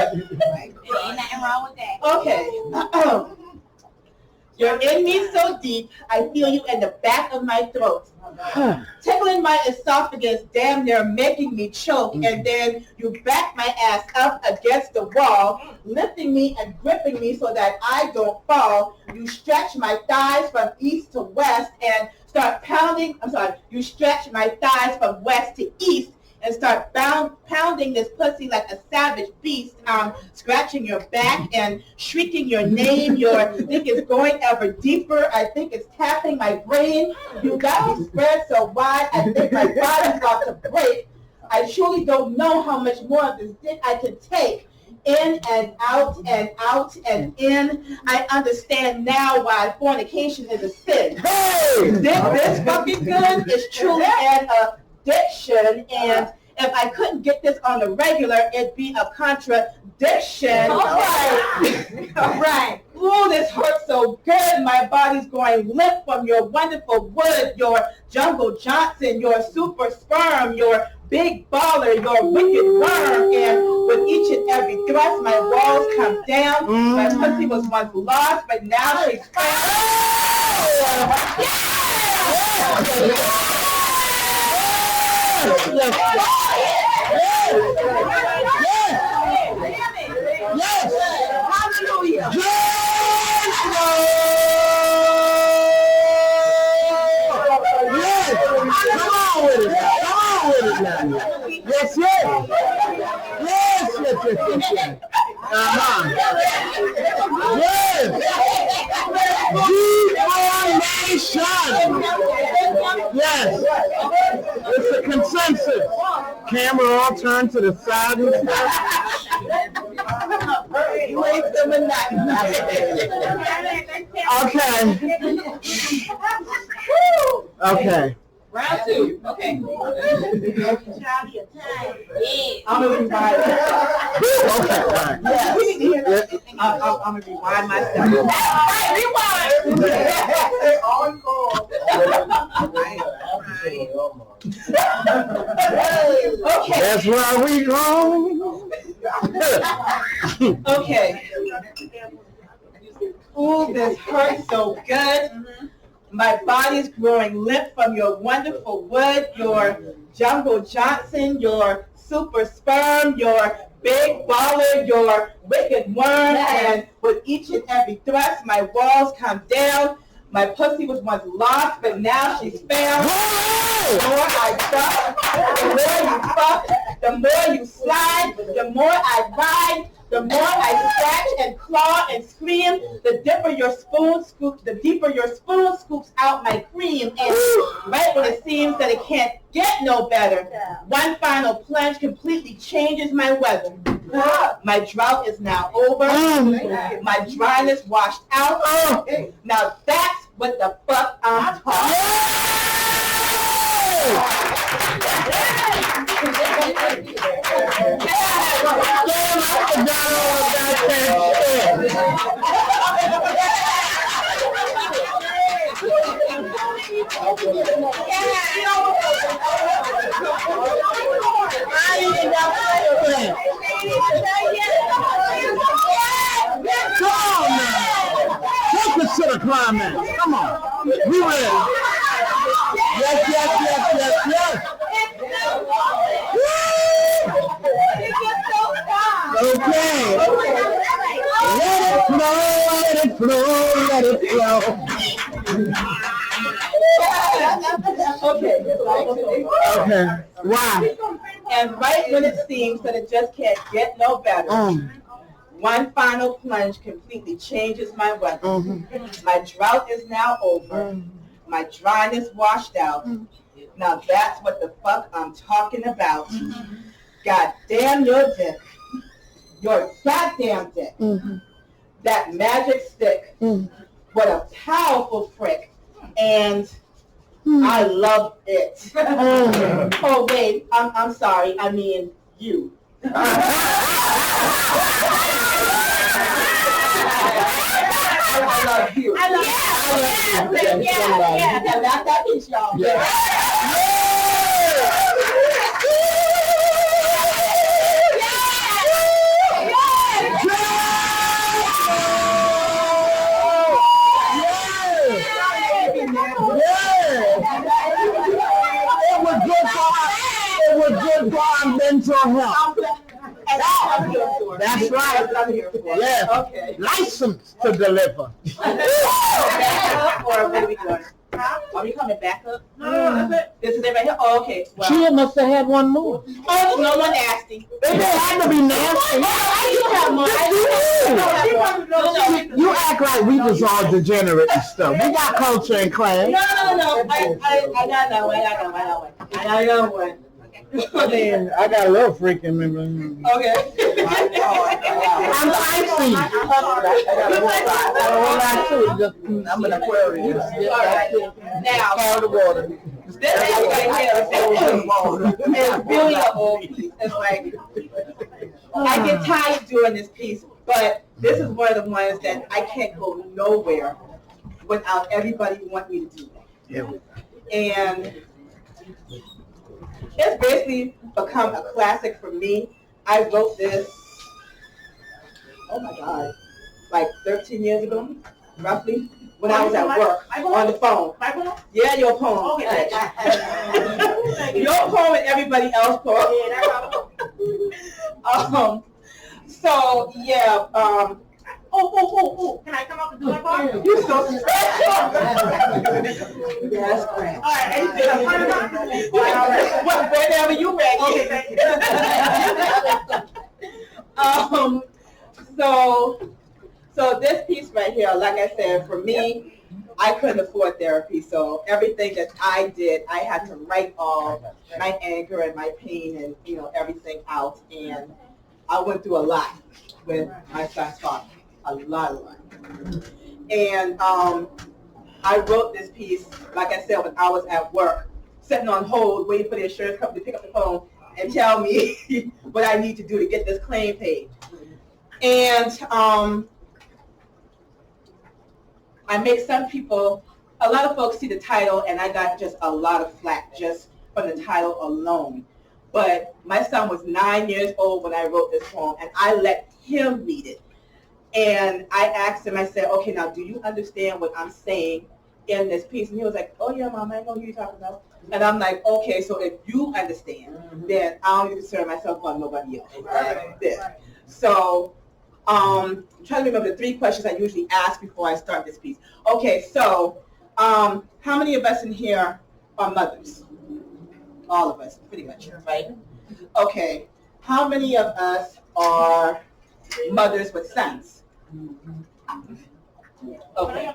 nothing wrong with that. Okay. You're in me so deep, I feel you in the back of my throat, tickling my esophagus, damn near making me choke, and then you back my ass up against the wall, lifting me and gripping me so that I don't fall. You stretch my thighs from east to west and start pounding, you stretch my thighs from west to east and start pounding this pussy like a savage beast, scratching your back and shrieking your name. Your dick is going ever deeper. I think it's tapping my brain. You got me spread so wide, I think my body's about to break. I truly don't know how much more of this dick I can take. In and out and out and in. I understand now why fornication is a sin. Hey! This fucking good is truly an addiction, and if I couldn't get this on the regular, it'd be a contradiction. All right. Ooh, this hurts so good. My body's going limp from your wonderful wood, your Jungle Johnson, your super sperm, your big baller, your wicked worm. And with each and every thrust, my walls come down. My pussy was once lost, but now she's found. Yes. Hallelujah. Come on with it now. Yes. Uh-huh. Yes. Deformation. Yes. It's a consensus. Camera all turned to the side and stuff. You ain't feeling nothing. Okay. Round 2. Okay. I'm gonna rewind. Okay. All right. I'm gonna rewind myself. Rewind. Okay. That's where we go. Okay. Ooh, this hurts so good. My body's growing limp from your wonderful wood, your Jungle Johnson, your super sperm, your big baller, your wicked worm, and with each and every thrust, my walls come down. My pussy was once lost, but now she's found. The more I fuck, the more you fuck, the more you slide, the more I ride, the more I scratch and claw and scream, the deeper your spoon scoops out my cream, and right when it seems that it can't get no better, one final plunge completely changes my weather. My drought is now over. My dryness washed out. Now that's what the fuck I'm talking Come on, man. Take us to the climax. Come on. We ready. Yes. Okay. Let it flow. Okay. Wow. And right when it seems that it just can't get no better, one final plunge completely changes my weather. My drought is now over. My dryness washed out. Now that's what the fuck I'm talking about. God damn your dick. Your goddamn dick. That magic stick. What a powerful prick. And I love it. Oh wait, I'm sorry. I mean you. I love you. I love you. Yeah. That's that piece, y'all. It was good for our mental health. That's right. Yeah. Okay. License to deliver. Or what are we doing? Are we coming back up? No, that's it. This is it right here? Oh, okay. Well, She must have had one more. oh, no one nasty. It didn't have to be nasty. You act like we was all degenerate and stuff. We got culture and class. No. I got that one. I got a little freaking memory. Okay. I'm icy. I'm an Aquarius. Now, the water. this right here is really an old piece. It's like, I get tired doing this piece, but this is one of the ones that I can't go nowhere without everybody wanting me to do that. And it's basically become a classic for me. I wrote this, oh my God, like 13 years ago, roughly, when I was at work on the phone. My poem? Yeah, your poem. Okay. Your poem and everybody else's poem. So yeah, Oh, can I come up and do my part? you're so special. Yes, great. All right, Whenever you ready. Okay, thank you. So this piece right here, like I said, for me, I couldn't afford therapy, so everything that I did, I had to write all my anger and my pain and everything out, and I went through a lot with my son's father, a lot. And I wrote this piece, like I said, when I was at work, sitting on hold, waiting for the insurance company to pick up the phone and tell me what I need to do to get this claim paid. And I make some people, a lot of folks see the title, and I got just a lot of flack just from the title alone. But my son was 9 years old when I wrote this poem, and I let him read it. And I asked him, I said, okay, now do you understand what I'm saying in this piece? And he was like, oh yeah, Mom, I know who you're talking about. And I'm like, okay, so if you understand, then I don't need to concern myself about nobody else. Right. So I'm trying to remember the 3 questions I usually ask before I start this piece. Okay, so how many of us in here are mothers? All of us, pretty much, right? Okay, how many of us are mothers with sons? Okay.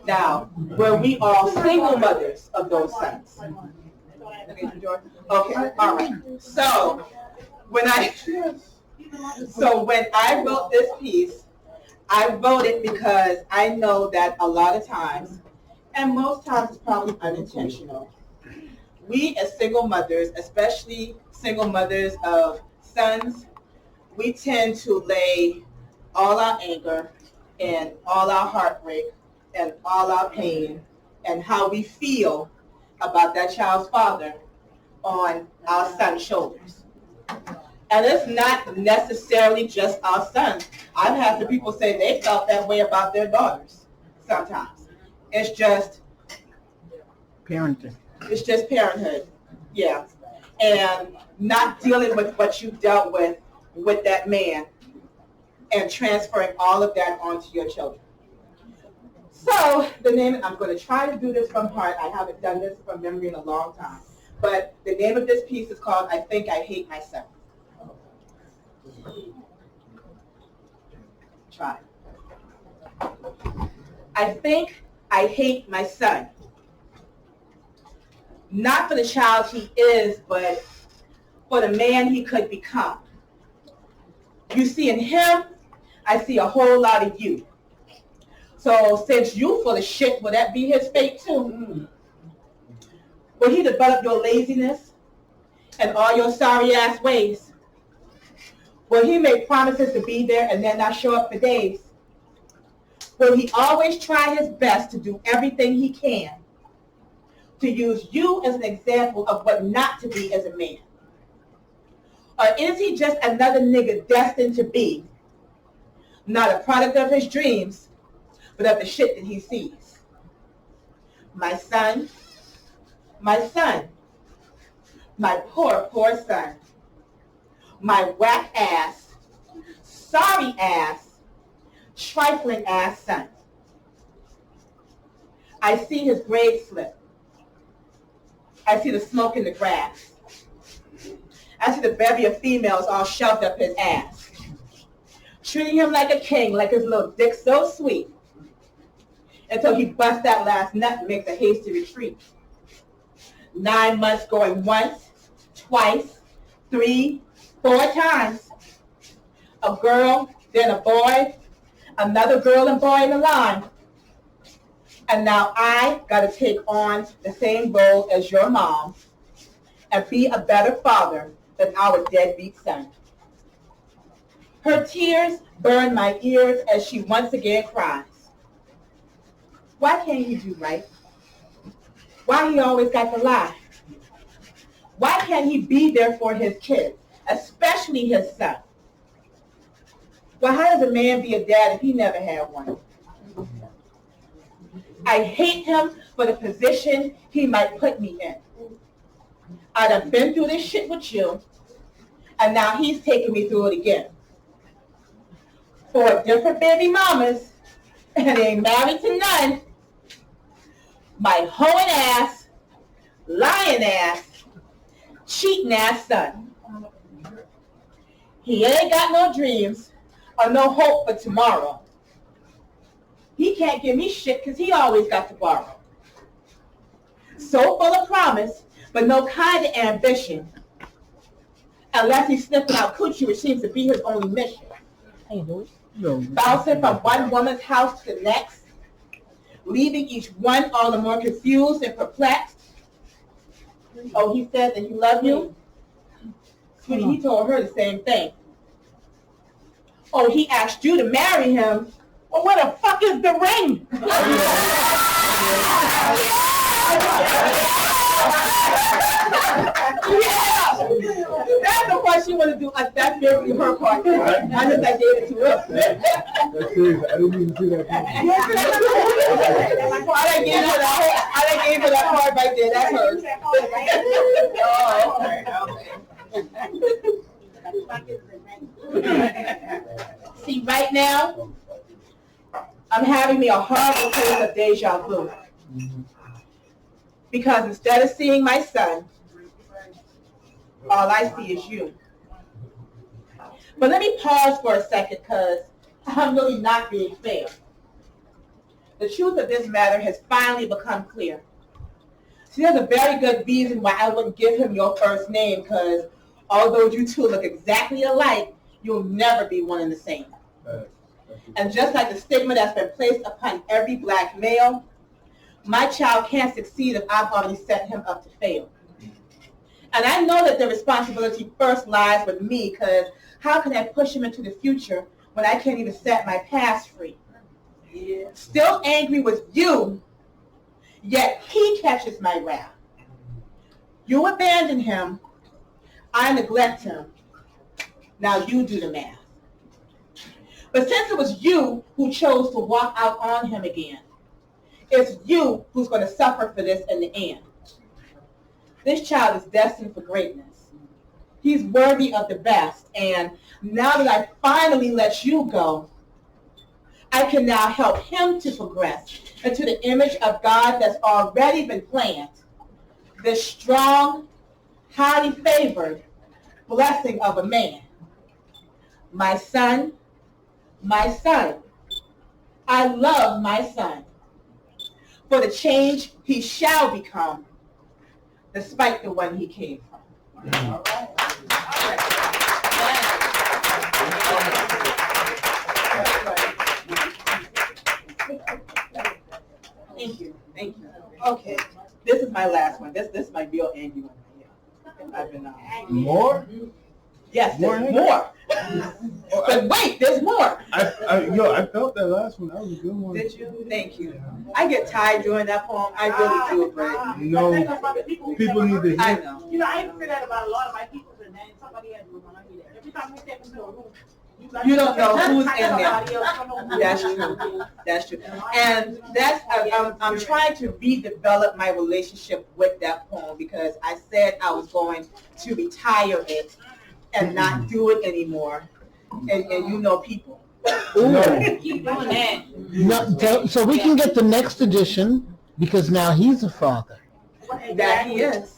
Now, were we all single mothers of those sons? Okay, all right. So, when I So when I wrote this piece, I wrote it because I know that a lot of times, and most times it's probably unintentional, we as single mothers, especially single mothers of sons, we tend to lay all our anger and all our heartbreak and all our pain and how we feel about that child's father on our son's shoulders. And it's not necessarily just our sons. I've had some people say they felt that way about their daughters sometimes. It's just Parenting. It's just parenthood, yeah. And not dealing with what you dealt with that man and transferring all of that onto your children. So the name, I'm going to try to do this from heart. I haven't done this from memory in a long time. But the name of this piece is called I Think I Hate Myself. Try. I think I hate my son. Not for the child he is, but for the man he could become. You see in him, I see a whole lot of you. So since you full of shit, will that be his fate too? Will he develop your laziness and all your sorry ass ways? Will he make promises to be there and then not show up for days? Will he always try his best to do everything he can to use you as an example of what not to be as a man? Or is he just another nigga destined to be not a product of his dreams, but of the shit that he sees? My son, my poor, poor son, my whack ass, sorry ass, trifling ass son. I see his grade slip. I see the smoke in the grass. I see the bevy of females all shoved up his ass, treating him like a king, like his little dick so sweet, until he busts that last nut and makes a hasty retreat. 9 months going once, twice, 3, 4 times. A girl, then a boy, another girl and boy in the line. And now I got to take on the same role as your mom and be a better father than our deadbeat son. Her tears burn my ears as she once again cries. Why can't he do right? Why he always got to lie? Why can't he be there for his kids, especially his son? Well, how does a man be a dad if he never had one? I hate him for the position he might put me in. I done been through this shit with you, and now he's taking me through it again. 4 different baby mamas, and ain't married to none. My hoeing ass, lying ass, cheating ass son. He ain't got no dreams or no hope for tomorrow. He can't give me shit because he always got to borrow. So full of promise, but no kind of ambition. Unless he's sniffing out coochie, which seems to be his only mission. Bouncing from one woman's house to the next, leaving each one all the more confused and perplexed. Oh, he said that he loved you? Sweetie, he told her the same thing. Oh, he asked you to marry him? Well, what the fuck is the ring? Yeah! That's the part she want to do. That's basically her part. I just gave it to her. That's serious. I didn't even see that. I gave her that part right there. That's hers. See, right now, I'm having me a horrible case of deja vu. Because instead of seeing my son, all I see is you. But let me pause for a second because I'm really not being fair. The truth of this matter has finally become clear. See, there's a very good reason why I wouldn't give him your first name because although you two look exactly alike, you'll never be one and the same. And just like the stigma that's been placed upon every black male, my child can't succeed if I've already set him up to fail. And I know that the responsibility first lies with me, because how can I push him into the future when I can't even set my past free? Still angry with you, yet he catches my wrath. You abandon him, I neglect him. Now you do the math. But since it was you who chose to walk out on him again, it's you who's going to suffer for this in the end. This child is destined for greatness. He's worthy of the best. And now that I finally let you go, I can now help him to progress into the image of God that's already been planned. This strong, highly favored blessing of a man. My son, I love my son. For the change he shall become, despite the one he came from. All right. Thank you. Okay, this is my last one. This is my real angry one right here. I've been More? Yes, there's more. But wait, there's more. I felt that last one. That was a good one. Did you? Thank you. I get tired during that poem. I really do, but No, people need to I hear. know. You know, I even say that about a lot of my people, and then somebody has to go on here. Every time we step into a room, You don't know who's in there. there. That's true. That's true. And that's I'm trying to redevelop my relationship with that poem, because I said I was going to retire it and not do it anymore. And you know people. Ooh. Keep doing that. No, so we can get the next edition, because now he's a father. That he is.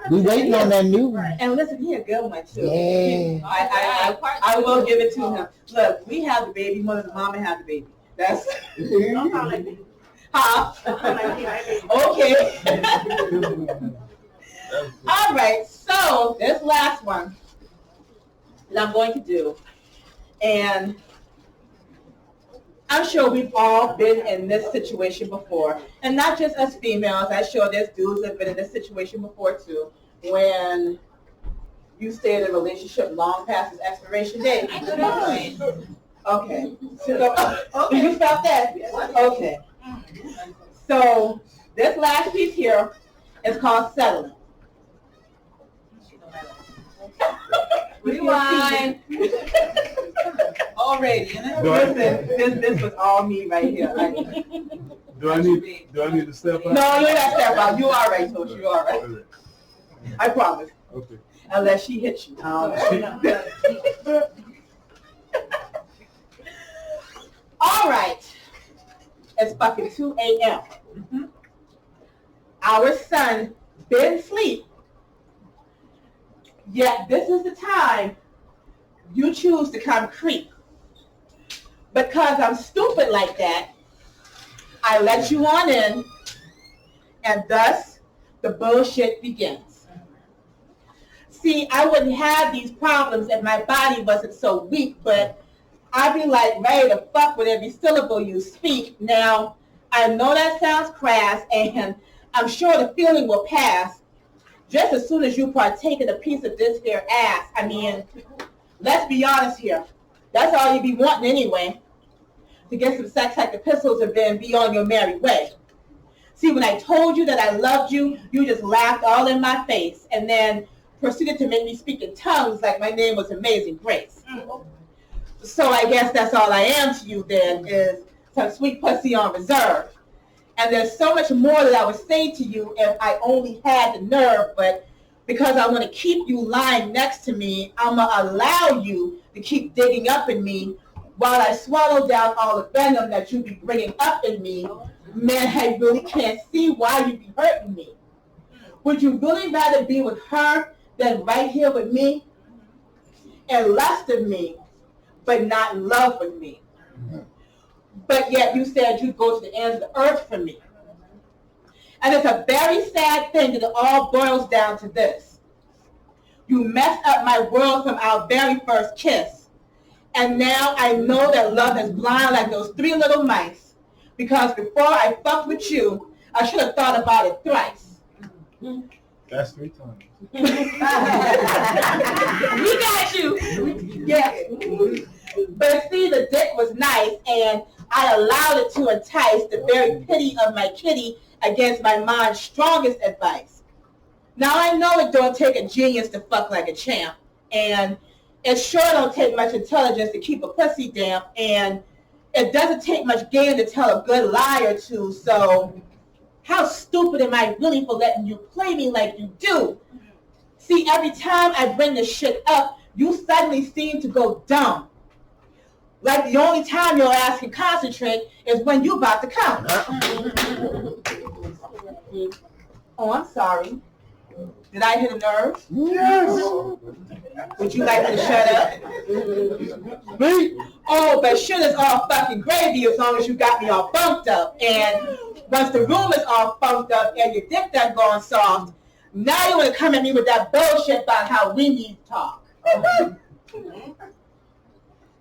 We waiting on that new one. And listen, he a good one too. Yeah. I will give it to him. Look, we have the baby, mother and mama have the baby. That's Don't sound like me. huh? Don't sound like me, right? Okay. All right, so this last one that I'm going to do, and I'm sure we've all been in this situation before, and not just us females. I'm sure there's dudes that have been in this situation before too, when you stay in a relationship long past its expiration date. Okay. So, you felt that? Okay. So this last piece here is called Settling. Rewind. Already. Listen, this was all me right here. Do I need to step up? No, you ain't got to step out. You all right, Tosh. You all right. Okay. I promise. Okay. Unless she hits you. All right. It's fucking 2 a.m. Our son been asleep. Yet this is the time you choose to come creep. Because I'm stupid like that, I let you on in, and thus the bullshit begins. See, I wouldn't have these problems if my body wasn't so weak, but I'd be like ready to fuck with every syllable you speak. Now, I know that sounds crass, and I'm sure the feeling will pass just as soon as you partake in a piece of this here ass. I mean, let's be honest here. That's all you be wanting anyway. To get some sex like the pistols and then be on your merry way. See, when I told you that I loved you, you just laughed all in my face and then proceeded to make me speak in tongues like my name was Amazing Grace. So I guess that's all I am to you then, is some sweet pussy on reserve. And there's so much more that I would say to you if I only had the nerve, but because I want to keep you lying next to me, I'm going to allow you to keep digging up in me while I swallow down all the venom that you be bringing up in me. Man, I really can't see why you be hurting me. Would you really rather be with her than right here with me? And lust of me, but not in love with me. But yet you said you'd go to the ends of the earth for me. And it's a very sad thing that it all boils down to this. You messed up my world from our very first kiss. And now I know that love is blind like those 3 little mice. Because before I fucked with you, I should have thought about it thrice. That's 3 times. We got you. Yes. But see, the dick was nice, and I allowed it to entice the very pity of my kitty against my mind's strongest advice. Now I know it don't take a genius to fuck like a champ, and it sure don't take much intelligence to keep a pussy damp, and it doesn't take much game to tell a good lie or two, so how stupid am I really for letting you play me like you do? See, every time I bring this shit up, you suddenly seem to go dumb. Like the only time your ass can concentrate is when you about to come. Oh, I'm sorry. Did I hit a nerve? Yes. Would you like me to shut up? Me? Oh, but shit is all fucking gravy as long as you got me all funked up. And once the room is all funked up and your dick done gone soft, now you want to come at me with that bullshit about how we need to talk.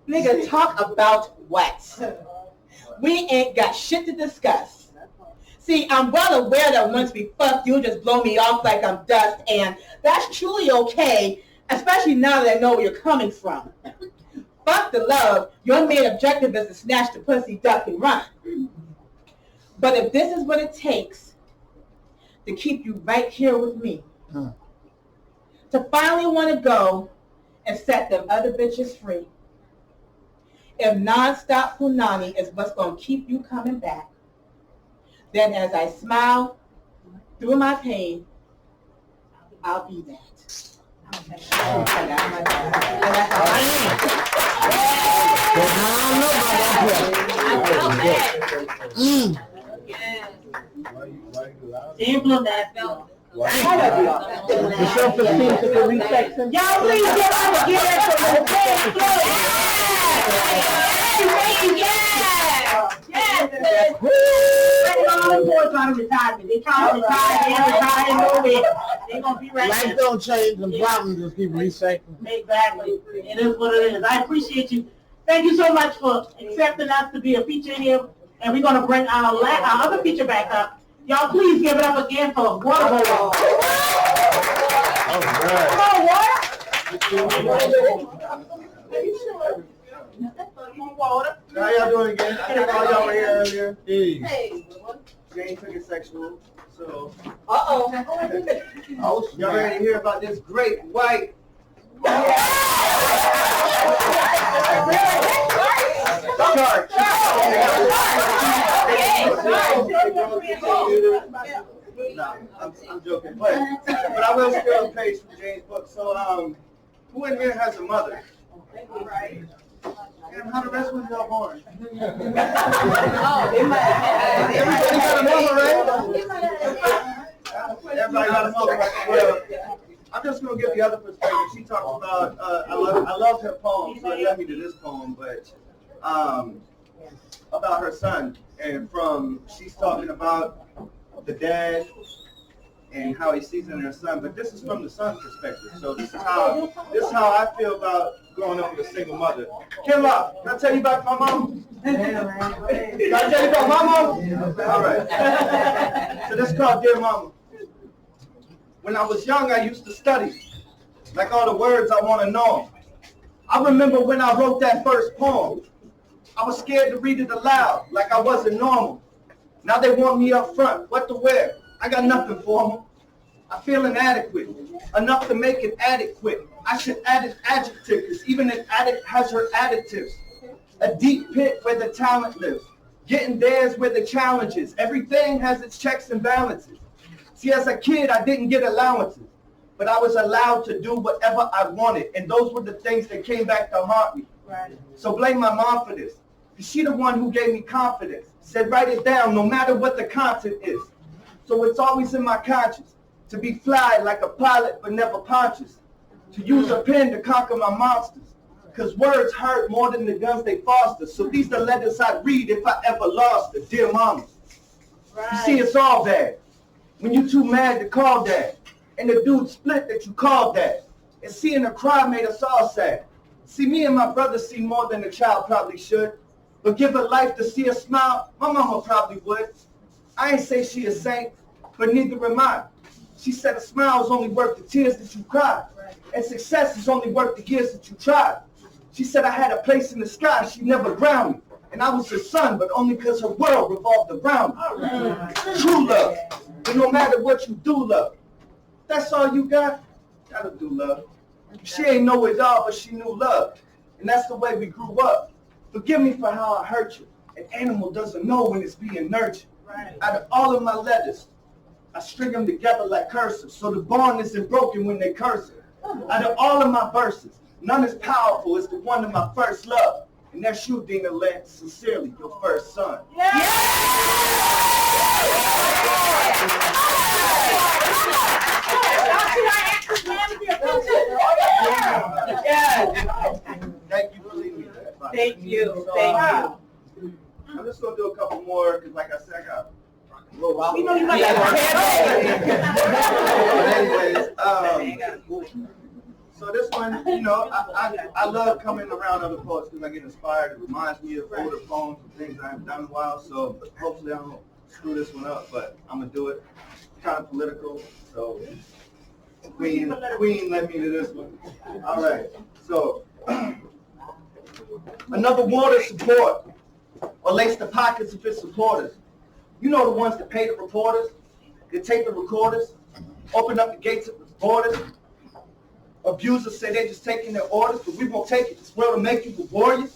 Nigga, talk about what? We ain't got shit to discuss. See, I'm well aware that once we fuck, you'll just blow me off like I'm dust, and that's truly okay, especially now that I know where you're coming from. Fuck the love. Your main objective is to snatch the pussy, duck, and run. But if this is what it takes to keep you right here with me, to finally want to go and set them other bitches free, if non-stop punani is what's going to keep you coming back, then as I smile through my pain, I'll be that. Implement. The self-esteem to the reflection. Y'all please get up and get that from the Yes. All them boys trying to retire. They trying to retire. They're retiring nowhere. They're going to be right Life there. don't change, and problems just keep recycling. Exactly. It is what it is. I appreciate you. Thank you so much for accepting us to be a feature here. And we're going to bring our other feature back up. Y'all please give it up again for Waterboy. All right. Come on, Water. How y'all doing again? I think all y'all were here earlier. Hey. Jane took it sexual, so. Uh-oh. Y'all ready to hear about this great white? Shark. No, I'm joking, but I will steal a page from Jane's book. So, who in here has a mother? Right. And how the rest of y'all born? Everybody got a mother, right? Everybody got a mother. Well, I'm just gonna give the other perspective. She talks about I love her poem, so it led me to this poem, but about her son, and she's talking about the dad and how he sees in her son, but this is from the son's perspective. So this is how I feel about growing up with a single mother. Kimla, can I tell you about my mom? Can I tell you about my mom? All right. So this is called Dear Mama. When I was young, I used to study, like all the words I want to know. I remember when I wrote that first poem. I was scared to read it aloud, like I wasn't normal. Now they want me up front, what to wear. I got nothing for them. I feel inadequate, enough to make it adequate. I should add an adjective, because even an addict has her additives. A deep pit where the talent lives. Getting there's where the challenge is. Everything has its checks and balances. See, as a kid, I didn't get allowances, but I was allowed to do whatever I wanted, and those were the things that came back to haunt me. Right. So blame my mom for this, because she the one who gave me confidence. Said write it down no matter what the content is. So it's always in my conscience to be fly like a pilot but never pontious. To use a pen to conquer my monsters, because words hurt more than the guns they foster. So these the letters I'd read if I ever lost her. Dear mama, right. You see, it's all bad when you too mad to call dad, and the dude split that you called dad, and seeing her cry made us all sad. See, me and my brother see more than a child probably should. But give her life to see her smile, my mama probably would. I ain't say she a saint, but neither am I. She said a smile is only worth the tears that you cried. And success is only worth the years that you tried. She said I had a place in the sky, she never grounded me. And I was her son, but only because her world revolved around me. True love. But no matter what you do, love. That's all you got? That'll do, love. She ain't know it all, but she knew love. And that's the way we grew up. Forgive me for how I hurt you. An animal doesn't know when it's being nurtured. Out of all of my letters, I string them together like cursive, so the bond isn't broken when they curse it. Out of all of my verses, none as powerful as the one of my first love. And that's you, Dina Lynn, sincerely, your first son. Thank you for leaving me that. Thank you. Thank you. I'm just gonna do a couple more because, like I said, I got. We know you like But anyways, so this one, you know, I love coming around other poets because I get inspired. It reminds me of older poems and things I haven't done in a while. So hopefully I don't screw this one up, but I'm gonna do it. It's kind of political, so Queen led me to this one. All right, so another water support or lace the pockets of its supporters. You know the ones that pay the reporters, that take the recorders, open up the gates of the borders. Abusers say they're just taking their orders, but we won't take it. This world will make you a warrior.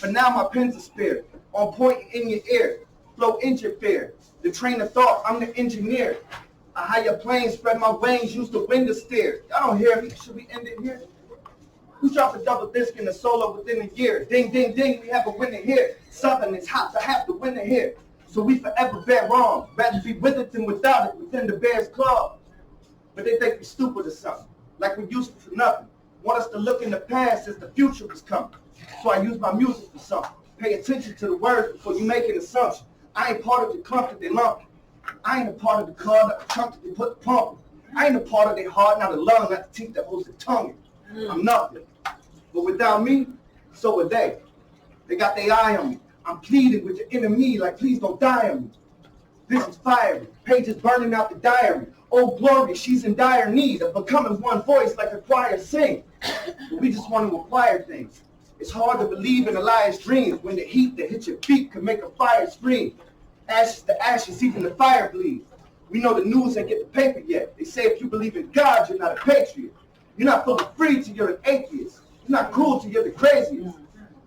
But now my pen's a spear, on point in your ear, flow injured fear. The train of thought, I'm the engineer. I hire planes, spread my wings, use the wind to steer. Y'all don't hear me, should we end it here? Who dropped a double disc in a solo within a year? Ding, ding, ding, we have a winner here. Southern is hot to have the winner here. So we forever bear wrong. Rather be with it than without it, within the bear's claw. But they think we stupid or something, like we're useful for nothing. Want us to look in the past as the future was coming. So I use my music for something. Pay attention to the words before you make an assumption. I ain't part of the clump that they lump. I ain't a part of the car, not the trunk that they put the pump in. I ain't a part of their heart, not the lung, not the teeth that holds the tongue in. I'm nothing. But without me, so are they. They got their eye on me. I'm pleading with your enemy like, please don't die on me. This is fiery. Pages burning out the diary. Oh, glory, she's in dire need of becoming one voice like a choir sing. But we just want to acquire things. It's hard to believe in a liar's dreams when the heat that hits your feet can make a fire scream. Ashes to ashes, even the fire bleeds. We know the news ain't get the paper yet. They say if you believe in God, you're not a patriot. You're not fully free till you're an atheist. You're not cool till you're the craziest.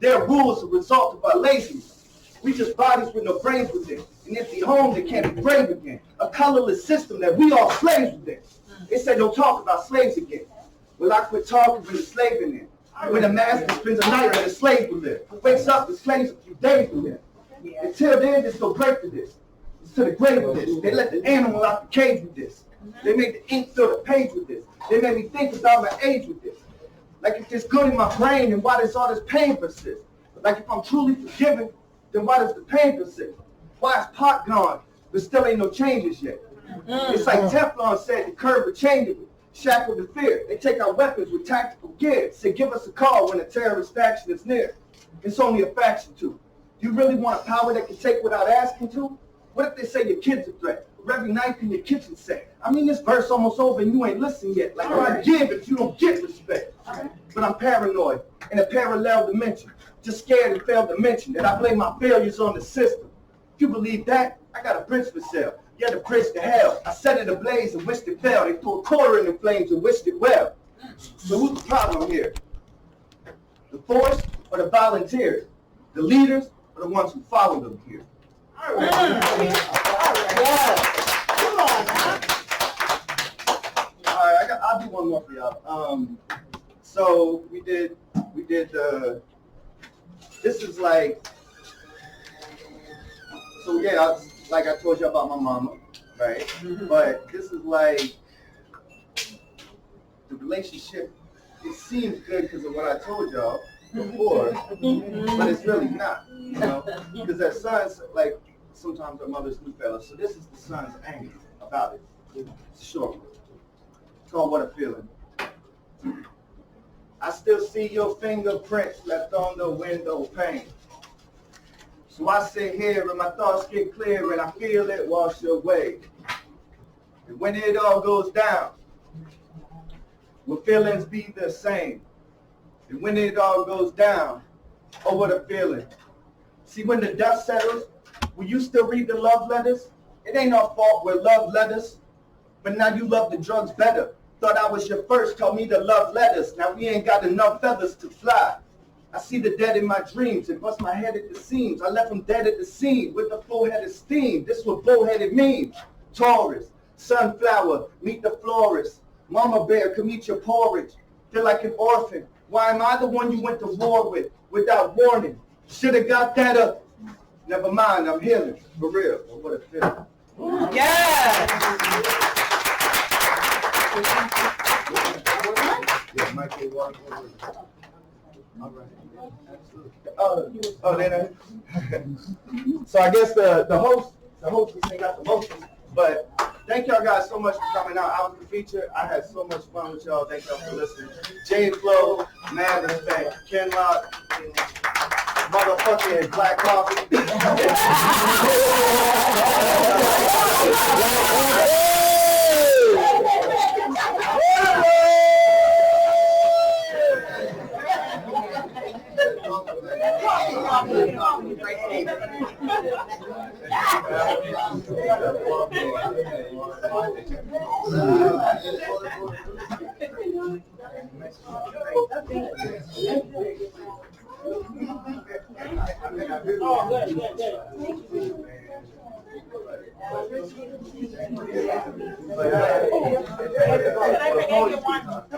Their rules are a result of our laziness. We just bodies with no brains within. An empty home that can't be brave again. A colorless system that we all slaves within. They say don't talk about slaves again. Well, I quit talking when the slave in there. When a master spends a night and a slave will live. Wakes up, the slaves a few days will live. Until then, there's no break for this. It's to the grave with this. They let the animal out the cage with this. They made the ink fill the page with this. They made me think about my age with this. Like if there's good in my brain, then why does all this pain persist? Like if I'm truly forgiven, then why does the pain persist? Why is pot gone, but still ain't no changes yet? It's like Teflon said, the curve are changeable, shackled to fear. They take our weapons with tactical gear. Say, give us a call when a terrorist faction is near. It's only a faction too. Do you really want a power that can take without asking to? What if they say your kid's a threat? Or every knife in your kitchen set? I mean, this verse almost over and you ain't listening yet. Like, why give if you don't get respect? But I'm paranoid in a parallel dimension. Just scared and failed to mention that I blame my failures on the system. If you believe that, I got a bridge for sale. Yeah, the bridge to hell. I set it ablaze and wished it fell. They threw a quarter in the flames and wished it well. So who's the problem here? The force or the volunteers? The leaders or the ones who follow them here? All right. Come on, huh? All right, I'll do one more for y'all. So we did this is like, so yeah, like I told you about my mama, right? But this is like, the relationship, it seems good because of what I told y'all before, but it's really not, you know? Because that son's, like, sometimes our mothers do fail us. So this is the son's anger about it. It's short. It's called What a Feeling. I still see your fingerprints left on the window pane. So I sit here and my thoughts get clear and I feel it wash away. And when it all goes down, will feelings be the same? And when it all goes down, oh, what a feeling. See, when the dust settles, will you still read the love letters? It ain't our fault we're love letters, but now you love the drugs better. Thought I was your first, called me the love letters. Now we ain't got enough feathers to fly. I see the dead in my dreams and bust my head at the seams. I left them dead at the scene with the full-headed steam. This what bull-headed means. Taurus, sunflower, meet the florist. Mama bear, come eat your porridge. Feel like an orphan. Why am I the one you went to war with without warning? Should've got that up. Never mind, I'm healing. For real. Oh, what a feeling. Yes. Yeah, Michael Walker. All right. So I guess the host got the motion. But thank y'all guys so much for coming out. I was the feature. I had so much fun with y'all. Thank y'all for listening. J Flow, mad respect. Ken Lock, motherfucking Black Coffee.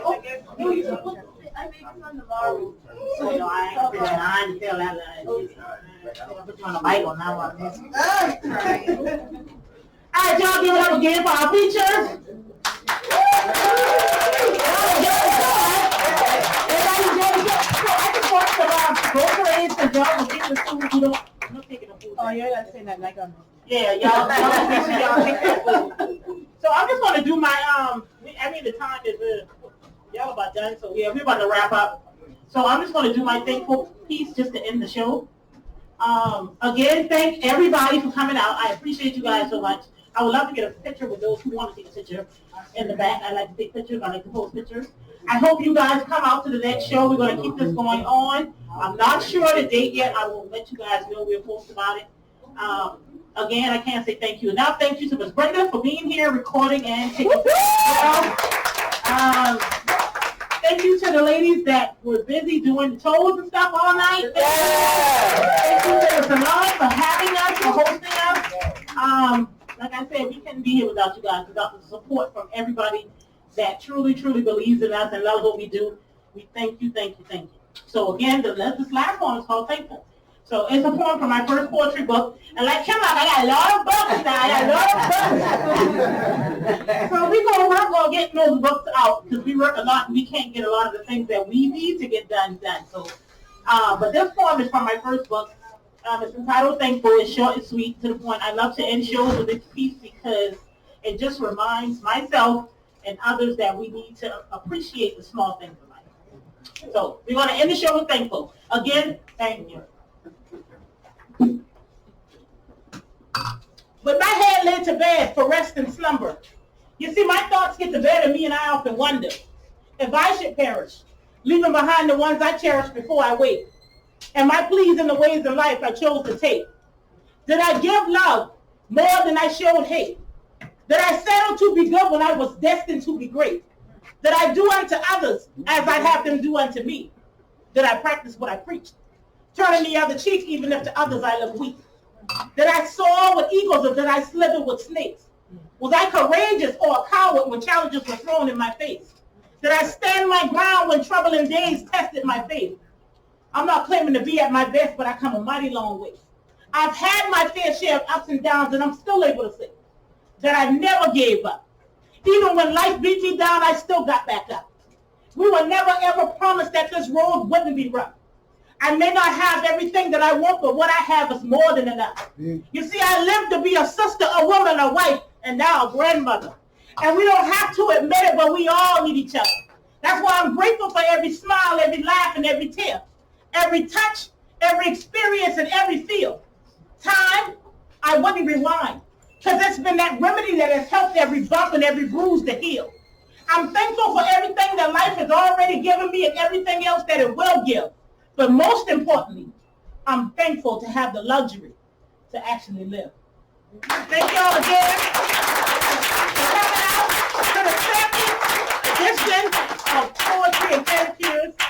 Oh, good. I make fun tomorrow. So, you know, I ain't feel that. I'll put you on the mic on now on this. All right, y'all give it up again for our features. Oh, you gotta say that like yeah, y'all make sure y'all take that food. So I'm just gonna do my the time is y'all about done, so yeah, we're about to wrap up. So I'm just gonna do my thankful piece just to end the show. Again, thank everybody for coming out. I appreciate you guys so much. I would love to get a picture with those who want to take a picture in the back. I like to take pictures. I like to post pictures. I hope you guys come out to the next show. We're going to keep this going on. I'm not sure the date yet. I will let you guys know. We'll post about it. Again, I can't say thank you enough. Thank you to Ms. Brenda for being here, recording, and taking pictures. Thank you to the ladies that were busy doing the toes and stuff all night. Thank you to the salon for having us, for hosting us. Like I said, we couldn't be here without you guys, without the support from everybody that truly, truly believes in us and loves what we do. We thank you. So again, this last one is called Thankful. So it's a poem from my first poetry book. And like, come on, I got a lot of books now. So we're going to work on getting those books out because we work a lot and we can't get a lot of the things that we need to get done. So, but this poem is from my first book. It's entitled Thankful. It's short and sweet to the point. I love to end shows with this piece because it just reminds myself and others that we need to appreciate the small things in life. So we're going to end the show with Thankful. Again, thank you. With my head laid to bed for rest and slumber, you see my thoughts get the better of me and I often wonder if I should perish, leaving behind the ones I cherish before I wake. And my pleas in the ways of life I chose to take. Did I give love more than I showed hate? Did I settle to be good when I was destined to be great? Did I do unto others as I'd have them do unto me? Did I practice what I preached? Turning the other cheek even if to others I look weak? Did I soar with eagles or did I slither with snakes? Was I courageous or a coward when challenges were thrown in my face? Did I stand my ground when troubling days tested my faith? I'm not claiming to be at my best, but I come a mighty long way. I've had my fair share of ups and downs, and I'm still able to say that I never gave up. Even when life beat me down, I still got back up. We were never ever promised that this road wouldn't be rough. I may not have everything that I want, but what I have is more than enough. You see, I lived to be a sister, a woman, a wife, and now a grandmother. And we don't have to admit it, but we all need each other. That's That's why I'm grateful for every smile, every laugh, and every tear, every touch, every experience, and every feel. Time, I wouldn't rewind, because it's been that remedy that has helped every bump and every bruise to heal. I'm thankful for everything that life has already given me and everything else that it will give. But most importantly, I'm thankful to have the luxury to actually live. Thank y'all again for coming out to the second edition of Poetry and Pedicures.